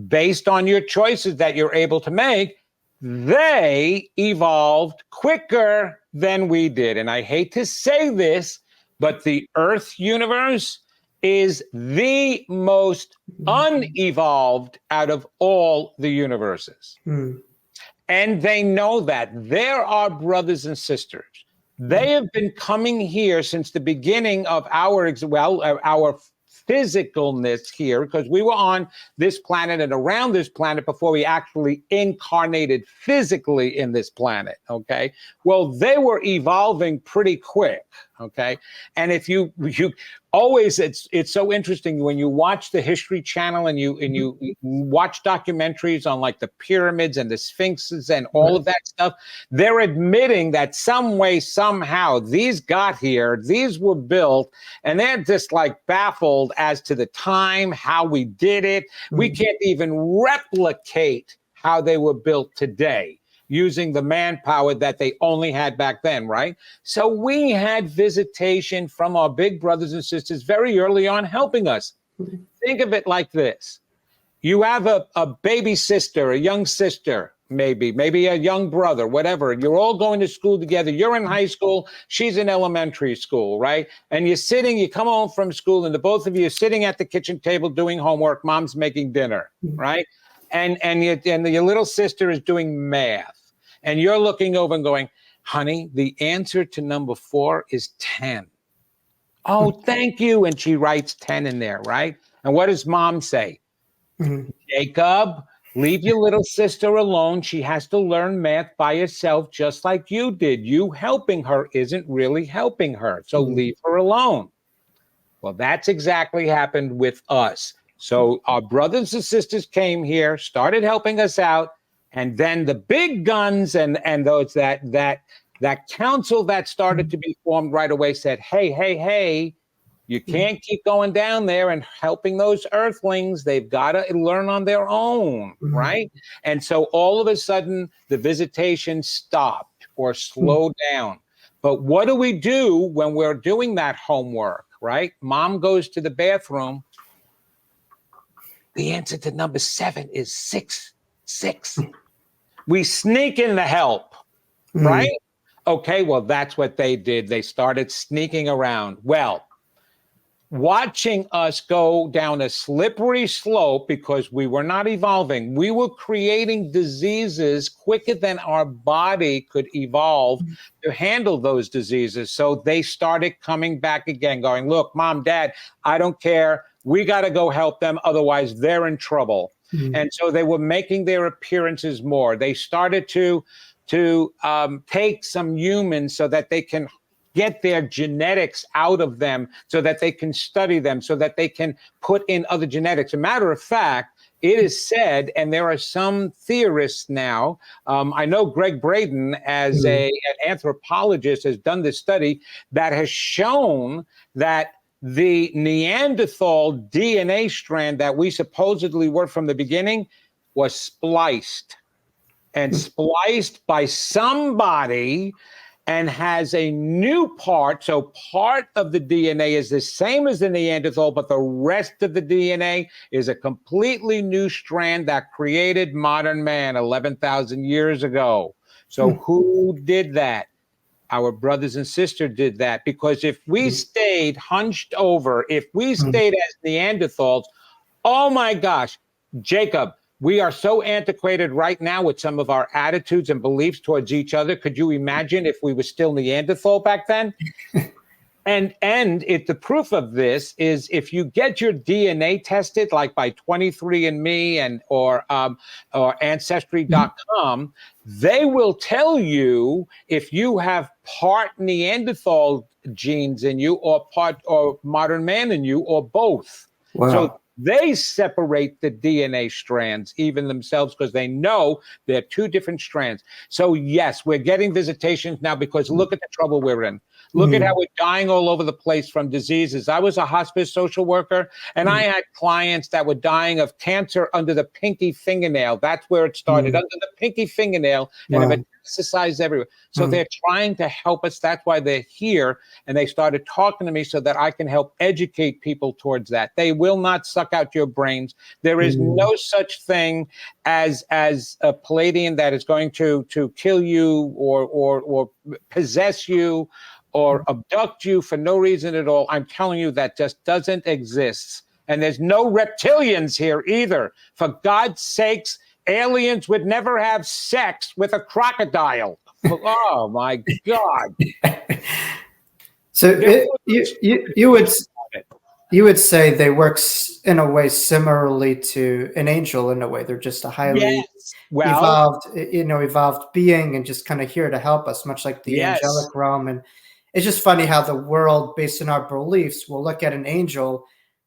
based on your choices that you're able to make, they evolved quicker than we did. And I hate to say this, but the Earth universe is the most unevolved out of all the universes. And they know that. They're our brothers and sisters. They have been coming here since the beginning of our physicalness here, because we were on this planet and around this planet before we actually incarnated physically in this planet, okay? Well, they were evolving pretty quick, okay? And if you always, it's so interesting when you watch the History Channel and you watch documentaries on like the pyramids and the sphinxes and all of that stuff, they're admitting that some way, somehow, these got here, these were built, and they're just like baffled as to the time, how we did it. We can't even replicate how they were built today using the manpower that they only had back then, right? So we had visitation from our big brothers and sisters very early on helping us. Think of it like this. You have a baby sister, a young sister, maybe a young brother, whatever. You're all going to school together. You're in high school. She's in elementary school, right? And you come home from school and the both of you are sitting at the kitchen table doing homework. Mom's making dinner, right? And your little sister is doing math. And you're looking over and going, honey, the answer to number 4 is 10. Oh, thank you. And she writes 10 in there, right? And what does mom say? Jacob, leave your little sister alone. She has to learn math by herself, just like you did. You helping her isn't really helping her. So leave her alone. Well, that's exactly happened with us. So our brothers and sisters came here, started helping us out. And then the big guns and those that council that started to be formed right away said, hey, you can't keep going down there and helping those earthlings. They've got to learn on their own, right? And so all of a sudden, the visitation stopped or slowed down. But what do we do when we're doing that homework, right? Mom goes to the bathroom. The answer to number 7 is 6. We sneak in the help, right? Okay, well, that's what they did. They started sneaking around. Well, watching us go down a slippery slope because we were not evolving. We were creating diseases quicker than our body could evolve to handle those diseases. So they started coming back again, going, look, Mom, Dad, I don't care. We got to go help them. Otherwise, they're in trouble. And so they were making their appearances more. They started to take some humans so that they can get their genetics out of them, so that they can study them, so that they can put in other genetics. A matter of fact, it is said, and there are some theorists now, I know Greg Braden, as an anthropologist, has done this study that has shown that the Neanderthal DNA strand that we supposedly were from the beginning was spliced by somebody and has a new part. So part of the DNA is the same as the Neanderthal, but the rest of the DNA is a completely new strand that created modern man 11,000 years ago. So who did that? Our brothers and sisters did that, because if we stayed hunched over, if we stayed as Neanderthals, oh my gosh, Jacob, we are so antiquated right now with some of our attitudes and beliefs towards each other. Could you imagine if we were still Neanderthal back then? And the proof of this is if you get your DNA tested, like by 23andMe or Ancestry.com, they will tell you if you have part Neanderthal genes in you or modern man in you or both. Wow. So they separate the DNA strands even themselves because they know they're 2 different strands. So yes, we're getting visitations now because look at the trouble we're in. Look at how we're dying all over the place from diseases. I was a hospice social worker, and I had clients that were dying of cancer under the pinky fingernail. That's where it started, under the pinky fingernail, and it metastasized everywhere. So they're trying to help us. That's why they're here, and they started talking to me so that I can help educate people towards that. They will not suck out your brains. There is no such thing as a Palladian that is going to kill you or possess you or abduct you for no reason at all. I'm telling you, that just doesn't exist. And there's no reptilians here either. For God's sakes, aliens would never have sex with a crocodile. Oh my God. So you would say they work in a way similarly to an angel in a way. They're just a highly evolved being and just kind of here to help us, much like the angelic realm. And it's just funny how the world, based on our beliefs, will look at an angel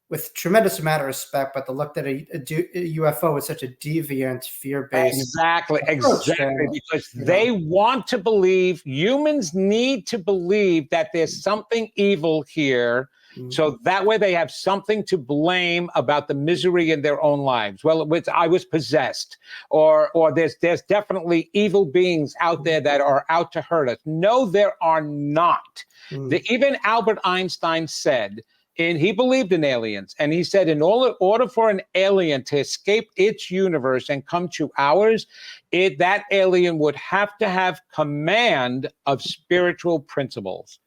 with tremendous amount of respect, but they'll look at a UFO with such a deviant, fear-based. Exactly, because they want to believe, humans need to believe that there's something evil here, so that way they have something to blame about the misery in their own lives. Well, I was possessed, or there's definitely evil beings out there that are out to hurt us. No, there are not. Even Albert Einstein said, and he believed in aliens, and he said, in order for an alien to escape its universe and come to ours, that alien would have to have command of spiritual principles.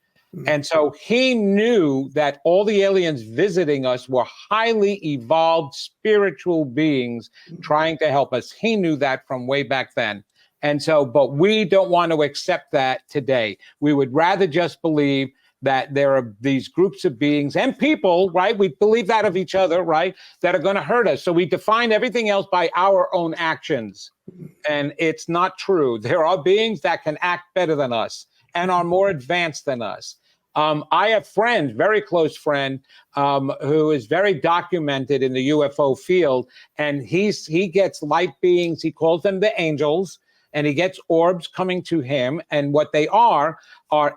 And so he knew that all the aliens visiting us were highly evolved spiritual beings trying to help us. He knew that from way back then. And so, but we don't want to accept that today. We would rather just believe that there are these groups of beings and people, right? We believe that of each other, right? That are going to hurt us. So we define everything else by our own actions. And it's not true. There are beings that can act better than us and are more advanced than us. I have a friend, very close friend, who is very documented in the UFO field. And he gets light beings. He calls them the angels. And he gets orbs coming to him. And what they are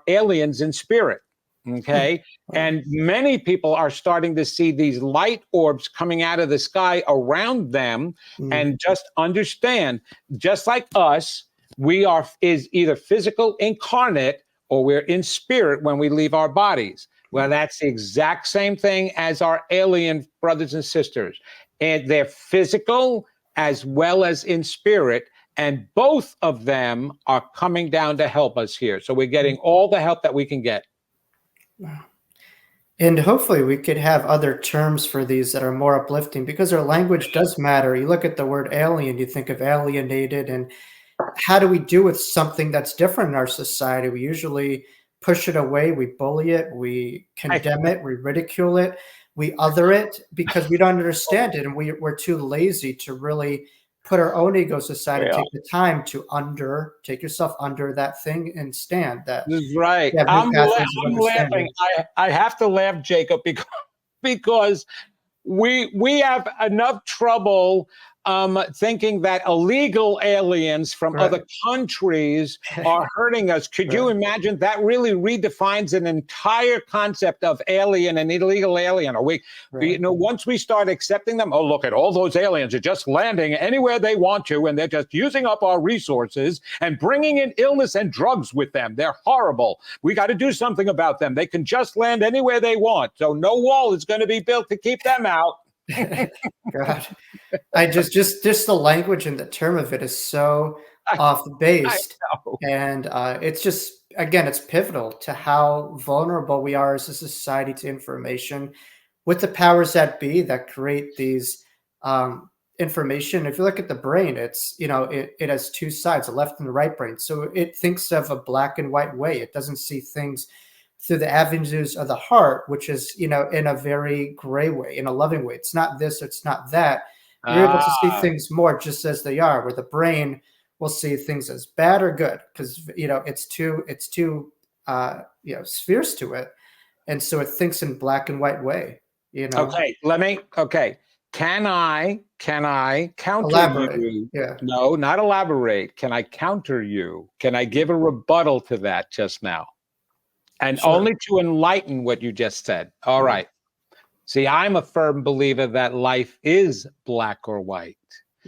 aliens in spirit. Okay. And many people are starting to see these light orbs coming out of the sky around them. And just understand, just like us, is either physical incarnate or we're in spirit when we leave our bodies. Well, that's the exact same thing as our alien brothers and sisters. And they're physical as well as in spirit. And both of them are coming down to help us here. So we're getting all the help that we can get. And hopefully we could have other terms for these that are more uplifting, because our language does matter. You look at the word alien, you think of alienated, and how do we do with something that's different in our society? We usually push it away, we bully it, we condemn it, we ridicule it, we other it because we don't understand it, and we're too lazy to really put our own egos aside and take the time to take yourself under that thing and stand. That is right. I'm laughing. I have to laugh, Jacob, because we have enough trouble thinking that illegal aliens from other countries are hurting us. Could you imagine? That really redefines an entire concept of alien and illegal alien. Are we, once we start accepting them, oh, look at all those aliens are just landing anywhere they want to, and they're just using up our resources and bringing in illness and drugs with them. They're horrible. We got to do something about them. They can just land anywhere they want. So no wall is going to be built to keep them out. God, I just the language and the term of it is so off base, and it's just, again, it's pivotal to how vulnerable we are as a society to information with the powers that be that create these information. If you look at the brain, it's it has two sides, a left and the right brain, so it thinks of a black and white way. It doesn't see things through the avenues of the heart, which is, in a very gray way, in a loving way. It's not this, it's not that. You're able to see things more just as they are, where the brain will see things as bad or good, because, it's two spheres to it. And so it thinks in black and white way, Okay, Can I counter elaborate. you? Yeah. No, not elaborate. Can I counter you? Can I give a rebuttal to that just now? And only to enlighten what you just said. All right. See, I'm a firm believer that life is black or white.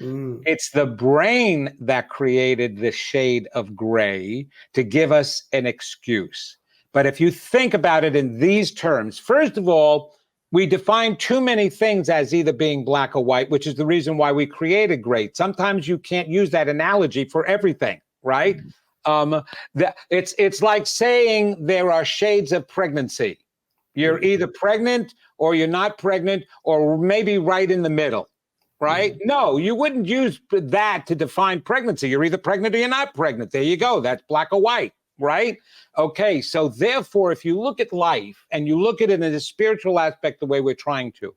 It's the brain that created the shade of gray to give us an excuse. But if you think about it in these terms, first of all, we define too many things as either being black or white, which is the reason why we created gray. Sometimes you can't use that analogy for everything, right? It's like saying there are shades of pregnancy. You're either pregnant or you're not pregnant, or maybe right in the middle, right? No, you wouldn't use that to define pregnancy. You're either pregnant or you're not pregnant. There you go. That's black or white, right? Okay, so therefore, if you look at life and you look at it in a spiritual aspect the way we're trying to,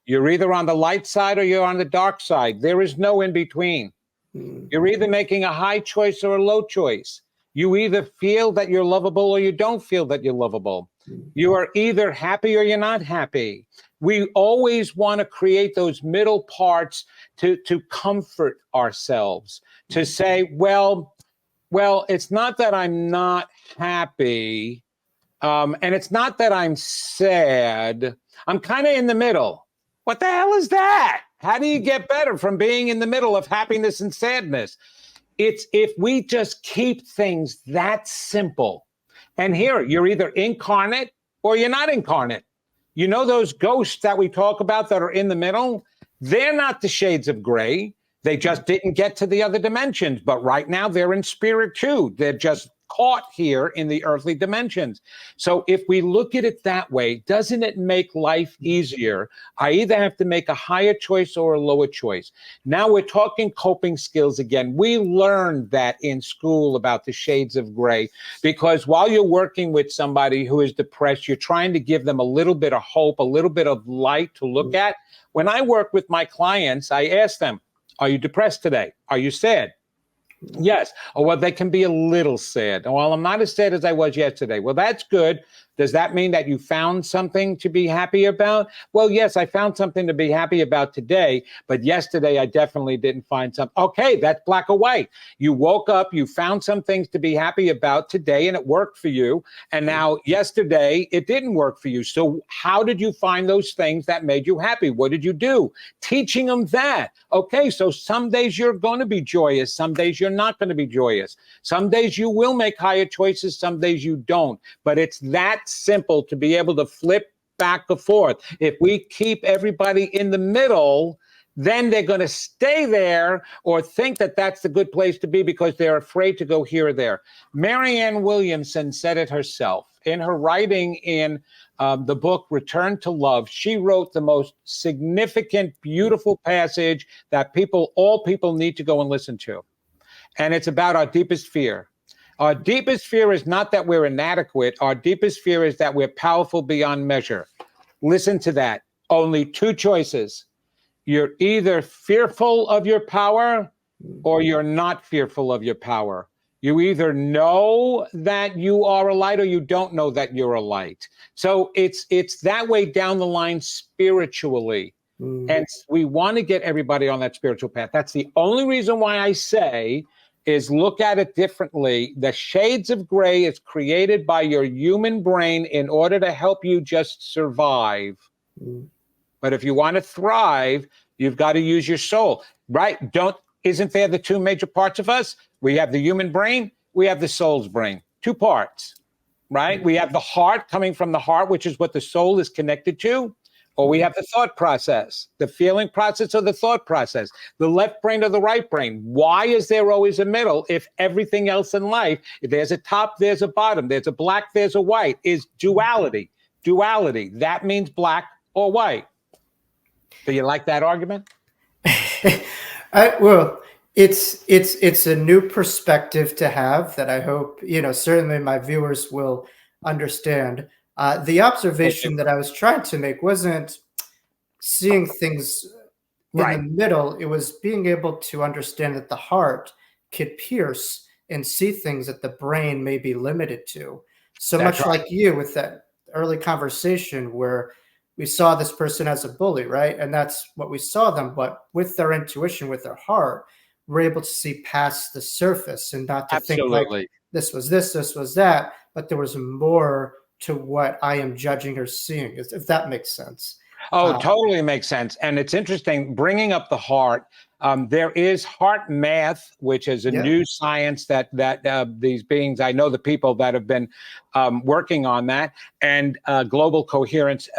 you're either on the light side or you're on the dark side. There is no in between. You're either making a high choice or a low choice. You either feel that you're lovable or you don't feel that you're lovable. You are either happy or you're not happy. We always want to create those middle parts to comfort ourselves, to say, well, it's not that I'm not happy, and it's not that I'm sad. I'm kind of in the middle. What the hell is that? How do you get better from being in the middle of happiness and sadness? It's if we just keep things that simple. And here, you're either incarnate or you're not incarnate. You know those ghosts that we talk about that are in the middle? They're not the shades of gray. They just didn't get to the other dimensions. But right now, they're in spirit too. They're just caught here in the earthly dimensions. So if we look at it that way, doesn't it make life easier? I either have to make a higher choice or a lower choice. Now we're talking coping skills again. We learned that in school about the shades of gray, because while you're working with somebody who is depressed, you're trying to give them a little bit of hope, a little bit of light to look at. When I work with my clients, I ask them, are you depressed today? Are you sad? Yes. Oh, well, they can be a little sad. Well, I'm not as sad as I was yesterday. Well, that's good. Does that mean that you found something to be happy about? Well, yes, I found something to be happy about today, but yesterday I definitely didn't find something. Okay, that's black or white. You woke up, you found some things to be happy about today, and it worked for you. And now yesterday it didn't work for you. So how did you find those things that made you happy? What did you do? Teaching them that. Okay, so some days you're going to be joyous. Some days you're not going to be joyous. Some days you will make higher choices. Some days you don't. But it's that simple to be able to flip back and forth. If we keep everybody in the middle, then they're going to stay there or think that that's the good place to be because they're afraid to go here or there. Marianne Williamson said it herself. In her writing in the book, Return to Love, she wrote the most significant, beautiful passage that all people need to go and listen to. And it's about our deepest fear. Our deepest fear is not that we're inadequate. Our deepest fear is that we're powerful beyond measure. Listen to that. Only two choices. You're either fearful of your power or you're not fearful of your power. You either know that you are a light or you don't know that you're a light. So it's that way down the line spiritually. And we want to get everybody on that spiritual path. That's the only reason why I say is look at it differently. The shades of gray is created by your human brain in order to help you just survive. But if you want to thrive, you've got to use your soul, right? Isn't there the two major parts of us? We have the human brain, we have the soul's brain, two parts, right? We have the heart coming from the heart, which is what the soul is connected to. Or we have the thought process, the feeling process or the thought process, the left brain or the right brain. Why is there always a middle if everything else in life, if there's a top, there's a bottom, there's a black, there's a white, is duality. Duality, that means black or white. Do you like that argument? Well, it's a new perspective to have that I hope, certainly my viewers will understand. The observation that I was trying to make wasn't seeing things in the middle. It was being able to understand that the heart could pierce and see things that the brain may be limited to. So that's much right. Like you with that early conversation where we saw this person as a bully, right? And that's what we saw them. But with their intuition, with their heart, we're able to see past the surface and not to think like this was this was that, but there was more to what I am judging or seeing, if that makes sense. Oh, totally makes sense. And it's interesting, bringing up the heart. There is heart math, which is a new science that these beings, I know the people that have been working on that, and global coherence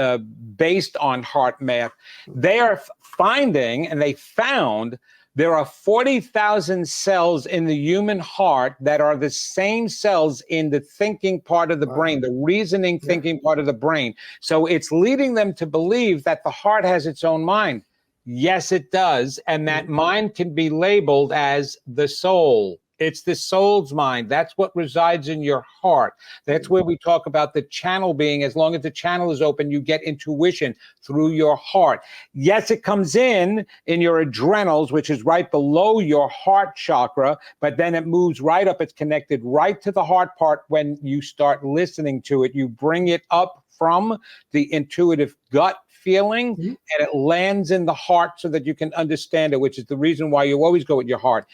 based on heart math. They are finding, and they found There are 40,000 cells in the human heart that are the same cells in the thinking part of the brain, the reasoning thinking part of the brain. So it's leading them to believe that the heart has its own mind. Yes, it does. And that mind can be labeled as the soul. It's the soul's mind. That's what resides in your heart. That's where we talk about the channel being, as long as the channel is open, you get intuition through your heart. Yes, it comes in your adrenals, which is right below your heart chakra, but then it moves right up. It's connected right to the heart part when you start listening to it. You bring it up from the intuitive gut feeling, and it lands in the heart so that you can understand it, which is the reason why you always go with your heart.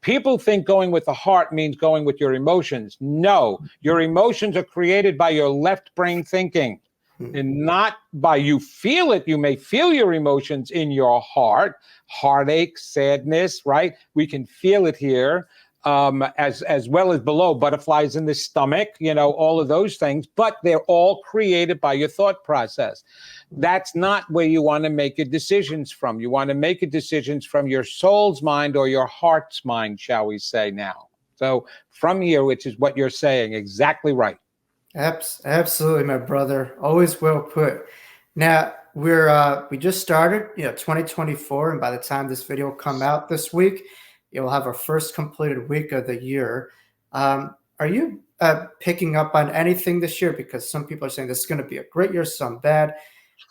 People think going with the heart means going with your emotions. No, your emotions are created by your left brain thinking and not by you feel it. You may feel your emotions in your heart, heartache, sadness, right? We can feel it here. As well as below, butterflies in the stomach, all of those things, but they're all created by your thought process. That's not where you want to make your decisions from. You want to make your decisions from your soul's mind or your heart's mind, shall we say now. So from here, which is what you're saying, exactly right. Absolutely, my brother. Always well put. Now, we just started, 2024, and by the time this video will come out this week, you'll have our first completed week of the year. Are you picking up on anything this year? Because some people are saying this is going to be a great year, some bad.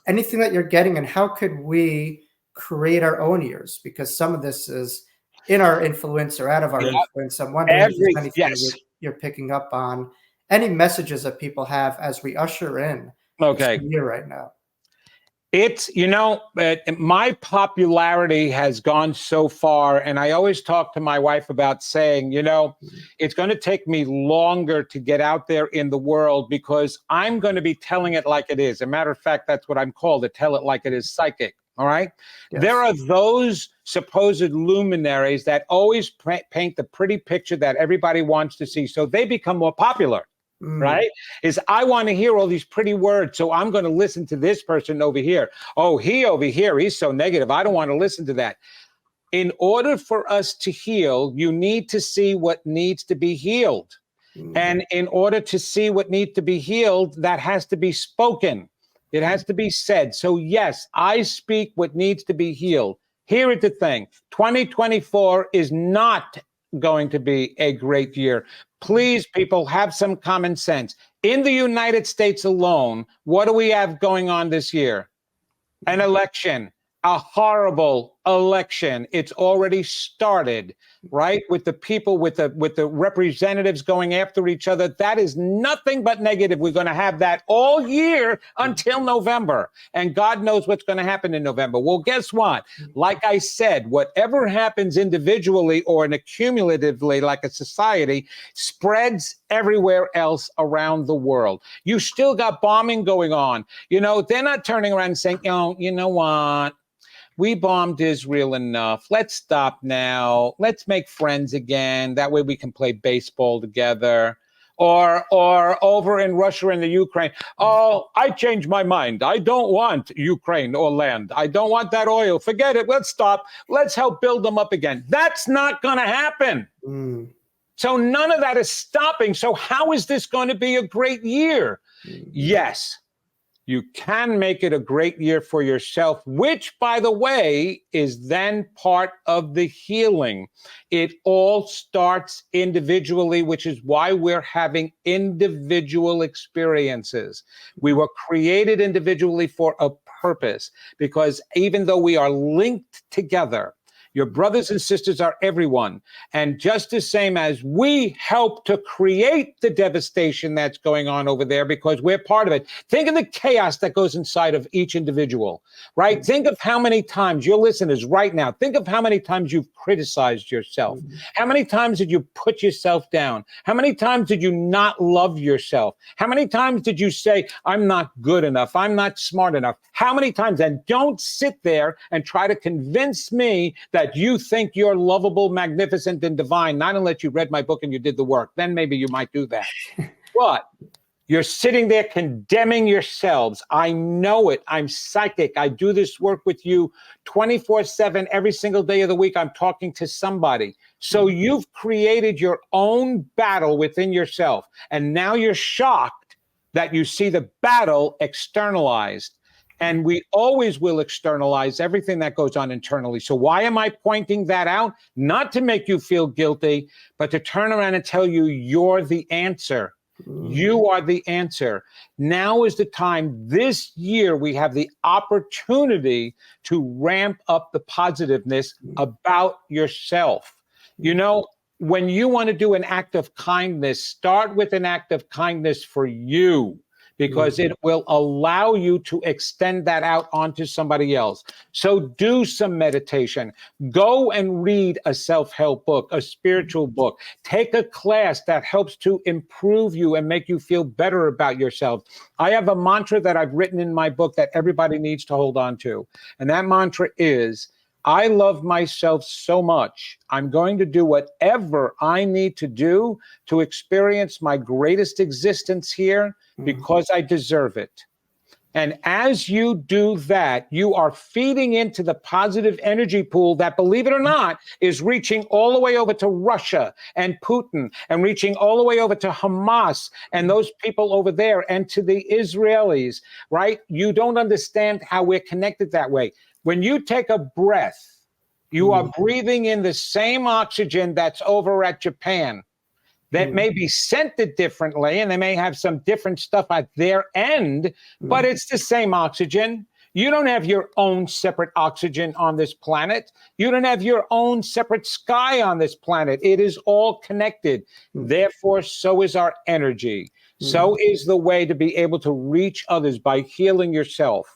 Anything that you're getting, and how could we create our own years? Because some of this is in our influence or out of our influence. I'm wondering if there's anything you're picking up on, any messages that people have as we usher in this year right now. It's, my popularity has gone so far, and I always talk to my wife about saying, it's going to take me longer to get out there in the world because I'm going to be telling it like it is. As a matter of fact, that's what I'm called, to tell it like it is, psychic. All right. Yes. There are those supposed luminaries that always paint the pretty picture that everybody wants to see. So they become more popular. Right? Is I want to hear all these pretty words, so I'm going to listen to this person over here. Oh, he over here, he's so negative. I don't want to listen to that. In order for us to heal, you need to see what needs to be healed. And in order to see what needs to be healed, that has to be spoken. It has to be said. So yes, I speak what needs to be healed. Here is the thing. 2024 is not going to be a great year. Please, people, have some common sense. In the United States alone, what do we have going on this year? An election, a horrible election. It's already started, right? With the people, with the representatives going after each other. That is nothing but negative. We're going to have that all year until November. And God knows what's going to happen in November. Well, guess what? Like I said, whatever happens individually or accumulatively, like a society, spreads everywhere else around the world. You still got bombing going on. They're not turning around and saying, you know what? We bombed Israel enough. Let's stop now. Let's make friends again. That way we can play baseball together. Or over in Russia and the Ukraine. Oh, I changed my mind. I don't want Ukraine or land. I don't want that oil. Forget it. Let's stop. Let's help build them up again. That's not going to happen. So none of that is stopping. So how is this going to be a great year? Yes. You can make it a great year for yourself, which, by the way, is then part of the healing. It all starts individually, which is why we're having individual experiences. We were created individually for a purpose, because even though we are linked together, your brothers and sisters are everyone. And just the same as we help to create the devastation that's going on over there because we're part of it. Think of the chaos that goes inside of each individual, right? Think of how many times, your listeners right now, think of how many times you've criticized yourself. How many times did you put yourself down? How many times did you not love yourself? How many times did you say, I'm not good enough, I'm not smart enough? How many times? And don't sit there and try to convince me that you think you're lovable, magnificent, and divine, not unless you read my book and you did the work. Then maybe you might do that. But You're sitting there condemning yourselves. I know it. I'm psychic. I do this work with you 24/7, every single day of the week. I'm talking to somebody. So you've created your own battle within yourself. And now you're shocked that you see the battle externalized. And we always will externalize everything that goes on internally. So why am I pointing that out? Not to make you feel guilty, but to turn around and tell you you're the answer. You are the answer. Now is the time. This year, we have the opportunity to ramp up the positiveness about yourself. You know, when you want to do an act of kindness, start with an act of kindness for you, because it will allow you to extend that out onto somebody else. So do some meditation. Go and read a self-help book, a spiritual book. Take a class that helps to improve you and make you feel better about yourself. I have a mantra that I've written in my book that everybody needs to hold on to. And that mantra is, I love myself so much. I'm going to do whatever I need to do to experience my greatest existence here because I deserve it. And as you do that, you are feeding into the positive energy pool that, believe it or not, is reaching all the way over to Russia and Putin, and reaching all the way over to Hamas and those people over there, and to the Israelis, right? You don't understand how we're connected that way. When you take a breath, you are breathing in the same oxygen that's over at Japan. That may be scented differently, and they may have some different stuff at their end, but it's the same oxygen. You don't have your own separate oxygen on this planet. You don't have your own separate sky on this planet. It is all connected. Therefore, so is our energy. So is the way to be able to reach others, by healing yourself.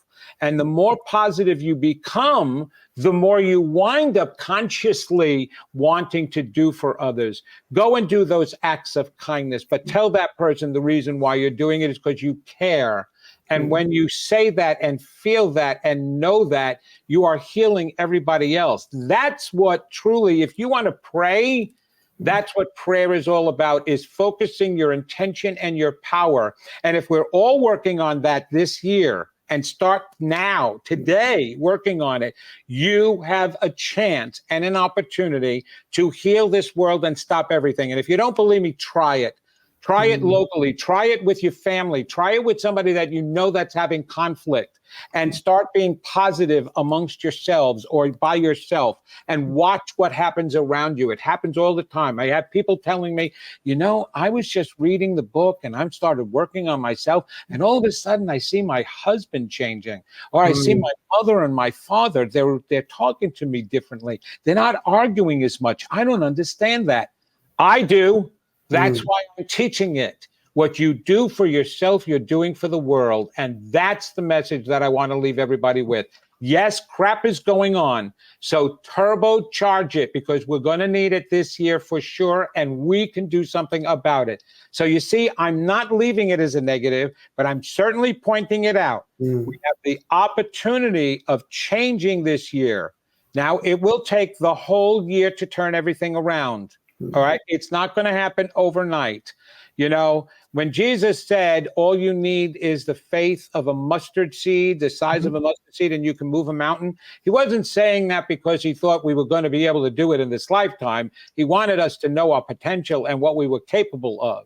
And the more positive you become, the more you wind up consciously wanting to do for others. Go and do those acts of kindness, but tell that person the reason why you're doing it is because you care. And when you say that and feel that and know that, you are healing everybody else. That's what truly, if you want to pray, that's what prayer is all about, is focusing your intention and your power. And if we're all working on that this year, and start now, today, working on it, you have a chance and an opportunity to heal this world and stop everything. And if you don't believe me, try it. Try it locally. Try it with your family. Try it with somebody that you know that's having conflict, and start being positive amongst yourselves or by yourself, and watch what happens around you. It happens all the time. I have people telling me, you know, I was just reading the book and I've started working on myself, and all of a sudden I see my husband changing, or I see my mother and my father. They're talking to me differently. They're not arguing as much. I don't understand that. I do. That's why I'm teaching it. What you do for yourself, you're doing for the world. And that's the message that I want to leave everybody with. Yes, crap is going on. So turbocharge it, because we're going to need it this year for sure. And we can do something about it. So you see, I'm not leaving it as a negative, but I'm certainly pointing it out. We have the opportunity of changing this year. Now, it will take the whole year to turn everything around. All right. It's not going to happen overnight. You know, when Jesus said, all you need is the faith of a mustard seed, the size of a mustard seed, and you can move a mountain. He wasn't saying that because he thought we were going to be able to do it in this lifetime. He wanted us to know our potential and what we were capable of.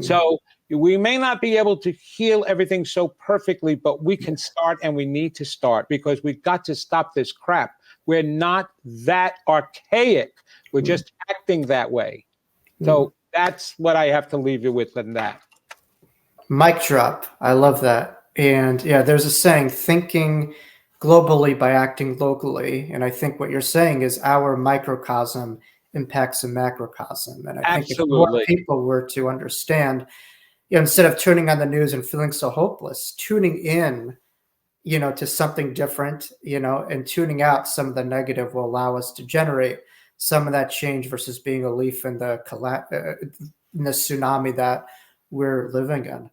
So we may not be able to heal everything so perfectly, but we can start, and we need to start, because we've got to stop this crap. We're not that archaic. We're just acting that way. So that's what I have to leave you with in that. Mic drop. I love that. And yeah, there's a saying, thinking globally by acting locally. And I think what you're saying is our microcosm impacts a macrocosm. And I think if more people were to understand, you know, instead of tuning on the news and feeling so hopeless, tuning in, you know, to something different, you know, and tuning out some of the negative will allow us to generate some of that change versus being a leaf in the tsunami that we're living in.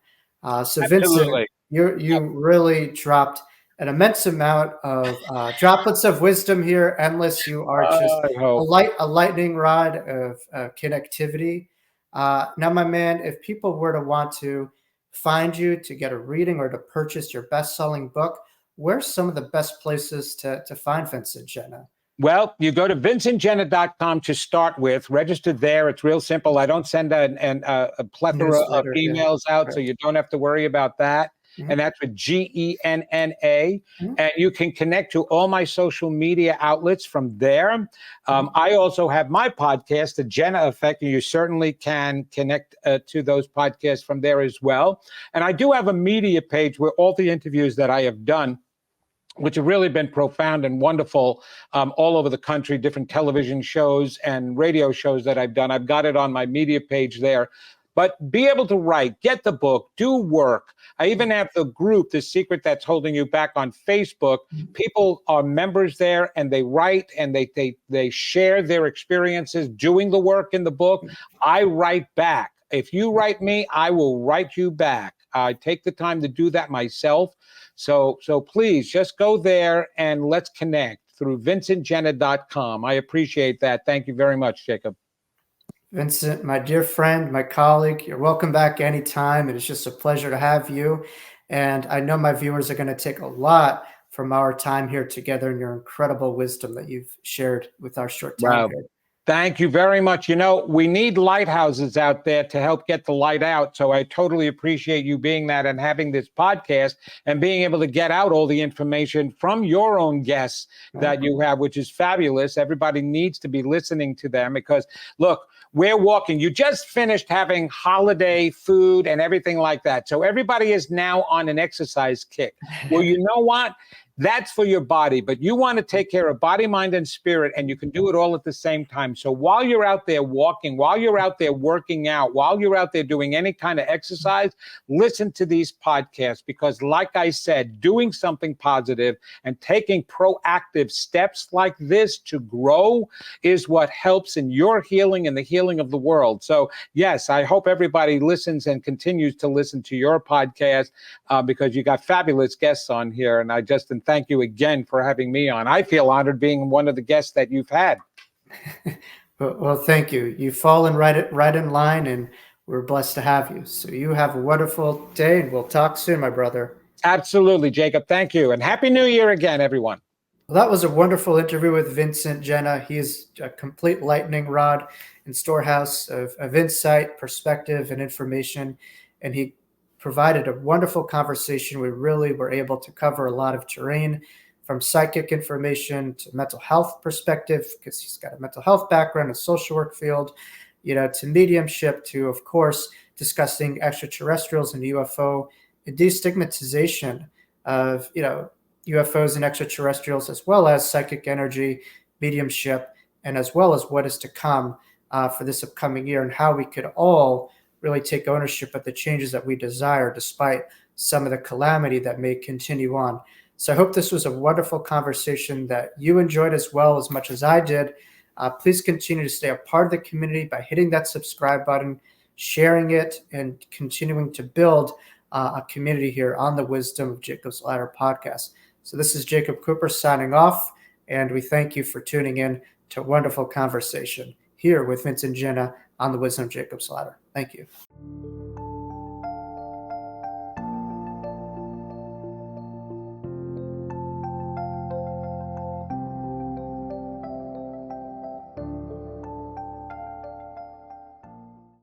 So Vincent, you really dropped an immense amount of droplets of wisdom here. Endless. You are just a lightning rod of connectivity. Now, my man, if people were to want to find you to get a reading or to purchase your best-selling book, where's some of the best places to find Vincent, Genna? Well, you go to vincentgenna.com to start with. Register there. It's real simple. I don't send a plethora of emails out, so you don't have to worry about that. Mm-hmm. And that's with Genna. Mm-hmm. And you can connect to all my social media outlets from there. I also have my podcast, The Genna Effect, and you certainly can connect to those podcasts from there as well. And I do have a media page where all the interviews that I have done, which have really been profound and wonderful, all over the country, different television shows and radio shows that I've done. I've got it on my media page there. But be able to write, get the book, do work. I even have the group, The Secret That's Holding You Back, on Facebook. People are members there, and they write, and they share their experiences doing the work in the book. I write back. If you write me, I will write you back. I take the time to do that myself. So please just go there and let's connect through vincentgenna.com. I appreciate that. Thank you very much, Jacob. Vincent, my dear friend, my colleague, you're welcome back anytime. It is just a pleasure to have you. And I know my viewers are going to take a lot from our time here together and your incredible wisdom that you've shared with our short time here. Thank you very much. You know, we need lighthouses out there to help get the light out. So I totally appreciate you being that and having this podcast and being able to get out all the information from your own guests that you have, which is fabulous. Everybody needs to be listening to them because, look, we're walking. You just finished having holiday food and everything like that. So everybody is now on an exercise kick. Well, you know what? That's for your body, but you want to take care of body, mind, and spirit, and you can do it all at the same time. So while you're out there walking, while you're out there working out, while you're out there doing any kind of exercise, listen to these podcasts because, like I said, doing something positive and taking proactive steps like this to grow is what helps in your healing and the healing of the world. So, yes, I hope everybody listens and continues to listen to your podcast because you got fabulous guests on here, and I just thank you again for having me on. I feel honored being one of the guests that you've had. Well, thank you. You've fallen right in line, and we're blessed to have you. So you have a wonderful day, and we'll talk soon, my brother. Absolutely, Jacob. Thank you. And Happy New Year again, everyone. Well, that was a wonderful interview with Vincent Genna. He is a complete lightning rod and storehouse of insight, perspective, and information. And he provided a wonderful conversation. We really were able to cover a lot of terrain, from psychic information to mental health perspective, because he's got a mental health background, a social work field, to mediumship, to, of course, discussing extraterrestrials and UFO and destigmatization of, UFOs and extraterrestrials, as well as psychic energy, mediumship, and as well as what is to come for this upcoming year and how we could all really take ownership of the changes that we desire, despite some of the calamity that may continue on. So I hope this was a wonderful conversation that you enjoyed as well as much as I did. Please continue to stay a part of the community by hitting that subscribe button, sharing it, and continuing to build a community here on the Wisdom of Jacob's Ladder podcast. So this is Jacob Cooper signing off, and we thank you for tuning in to a wonderful conversation here with Vincent Genna on the Wisdom of Jacob's Ladder. Thank you.